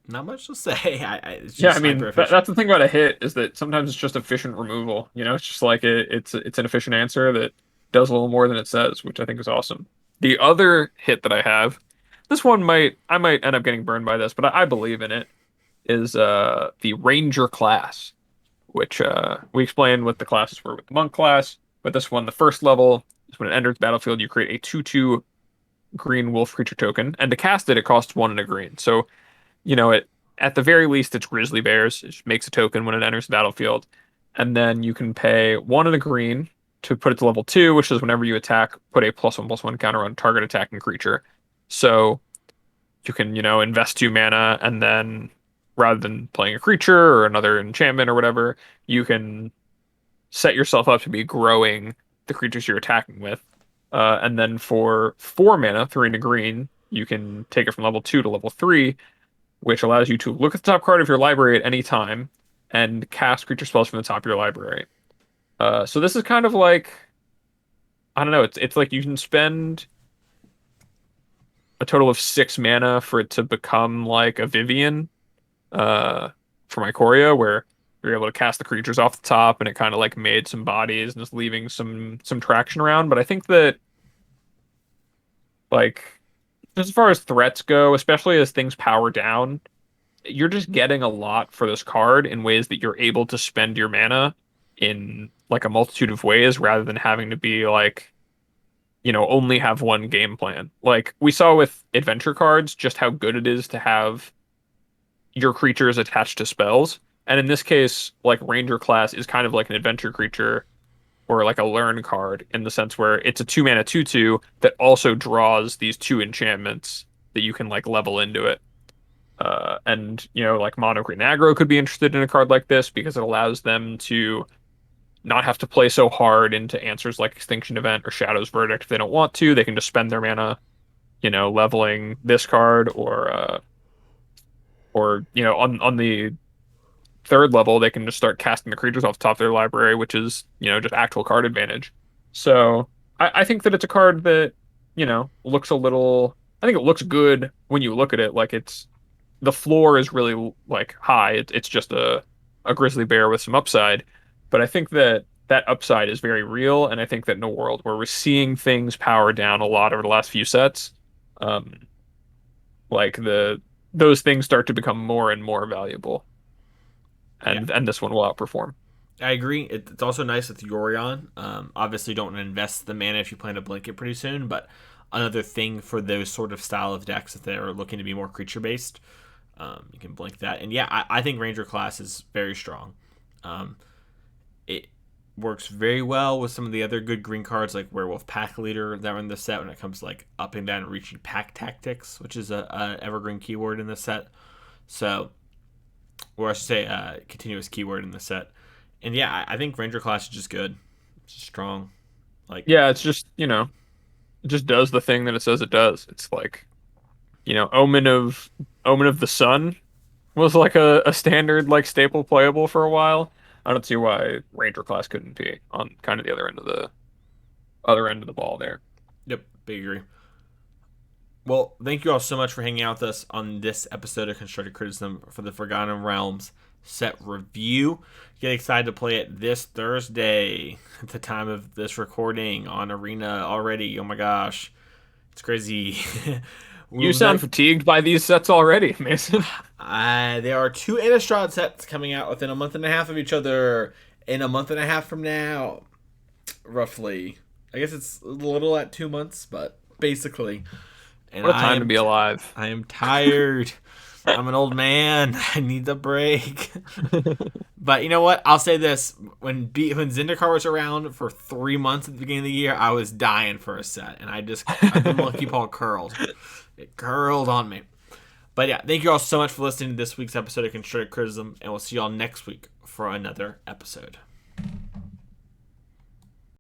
A: Not much to say. It's
B: Yeah, I
A: just
B: mean
A: hyper efficient.
B: that's the thing about a hit is that sometimes it's just efficient removal. It's just like it's an efficient answer that does a little more than it says, which I think is awesome. The other hit that I have, this one I might end up getting burned by this, but I believe in it, is the Ranger class, which we explained what the classes were with the Monk class, but this one, the first level, is when it enters the battlefield, you create a 2/2 green wolf creature token, and to cast it, it costs 1 and a green. So it at the very least it's Grizzly Bears. It just makes a token when it enters the battlefield, and then you can pay 1 and a green to put it to level 2, which is whenever you attack, put a +1/+1 counter on target attacking creature. So you can invest 2 mana, and then rather than playing a creature or another enchantment or whatever, you can set yourself up to be growing the creatures you're attacking with. And then for 4 mana, 3 and a green, you can take it from level 2 to level 3, which allows you to look at the top card of your library at any time and cast creature spells from the top of your library. So this is kind of like, I don't know, it's like you can spend a total of 6 mana for it to become like a Vivian uh, from Ikoria, where you're able to cast the creatures off the top, and it kind of like made some bodies and is leaving some traction around. But I think that like as far as threats go, especially as things power down, you're just getting a lot for this card in ways that you're able to spend your mana in like a multitude of ways rather than having to be like, only have one game plan. Like we saw with adventure cards, just how good it is to have your creatures attached to spells. And in this case, like Ranger class is kind of like an adventure creature or like a learn card in the sense where it's a 2 mana 2/2 that also draws these two enchantments that you can like level into it. And like mono green aggro could be interested in a card like this because it allows them to not have to play so hard into answers like Extinction Event or Shadow's Verdict if they don't want to. They can just spend their mana, leveling this card or on the third level they can just start casting the creatures off the top of their library, which is, just actual card advantage. So I think that it's a card that, looks a little I think it looks good when you look at it. Like the floor is really like high. It's just a grizzly bear with some upside. But I think that that upside is very real, and I think that in a world where we're seeing things power down a lot over the last few sets, um, like those things start to become more and more valuable,
A: Yeah,
B: and this one will outperform.
A: I agree. It's also nice with Yorion. Obviously, don't invest the mana if you plan to blink it pretty soon, but another thing for those sort of style of decks if they're looking to be more creature based, you can blink that. And yeah, I think Ranger class is very strong. It works very well with some of the other good green cards like Werewolf Pack Leader that are in the set when it comes to like upping down and reaching pack tactics, which is a evergreen keyword in the set. So, or I should say, continuous keyword in the set. And yeah, I think Ranger class is just good. It's just strong. Like,
B: Yeah, it's just, it just does the thing that it says it does. It's like, Omen of the Sun was like a standard like staple playable for a while. I don't see why Ranger class couldn't be on kind of the other end of the ball there.
A: yep, big agree. Well, thank you all so much for hanging out with us on this episode of Constructed Criticism for the Forgotten Realms set review. Get excited to play it this Thursday at the time of this recording on Arena already. Oh my gosh, it's crazy.
B: You sound fatigued by these sets already, Mason.
A: There are two Innistrad sets coming out within a month and a half of each other. In a month and a half from now, roughly. I guess it's a little at 2 months, but basically. And
B: What a time to be alive.
A: I am tired. I'm an old man. I need the break. But you know what? I'll say this: when Zendikar was around for 3 months at the beginning of the year, I was dying for a set, and the monkey paw curled. It curled on me. But yeah, thank you all so much for listening to this week's episode of Constructed Criticism, and we'll see you all next week for another episode.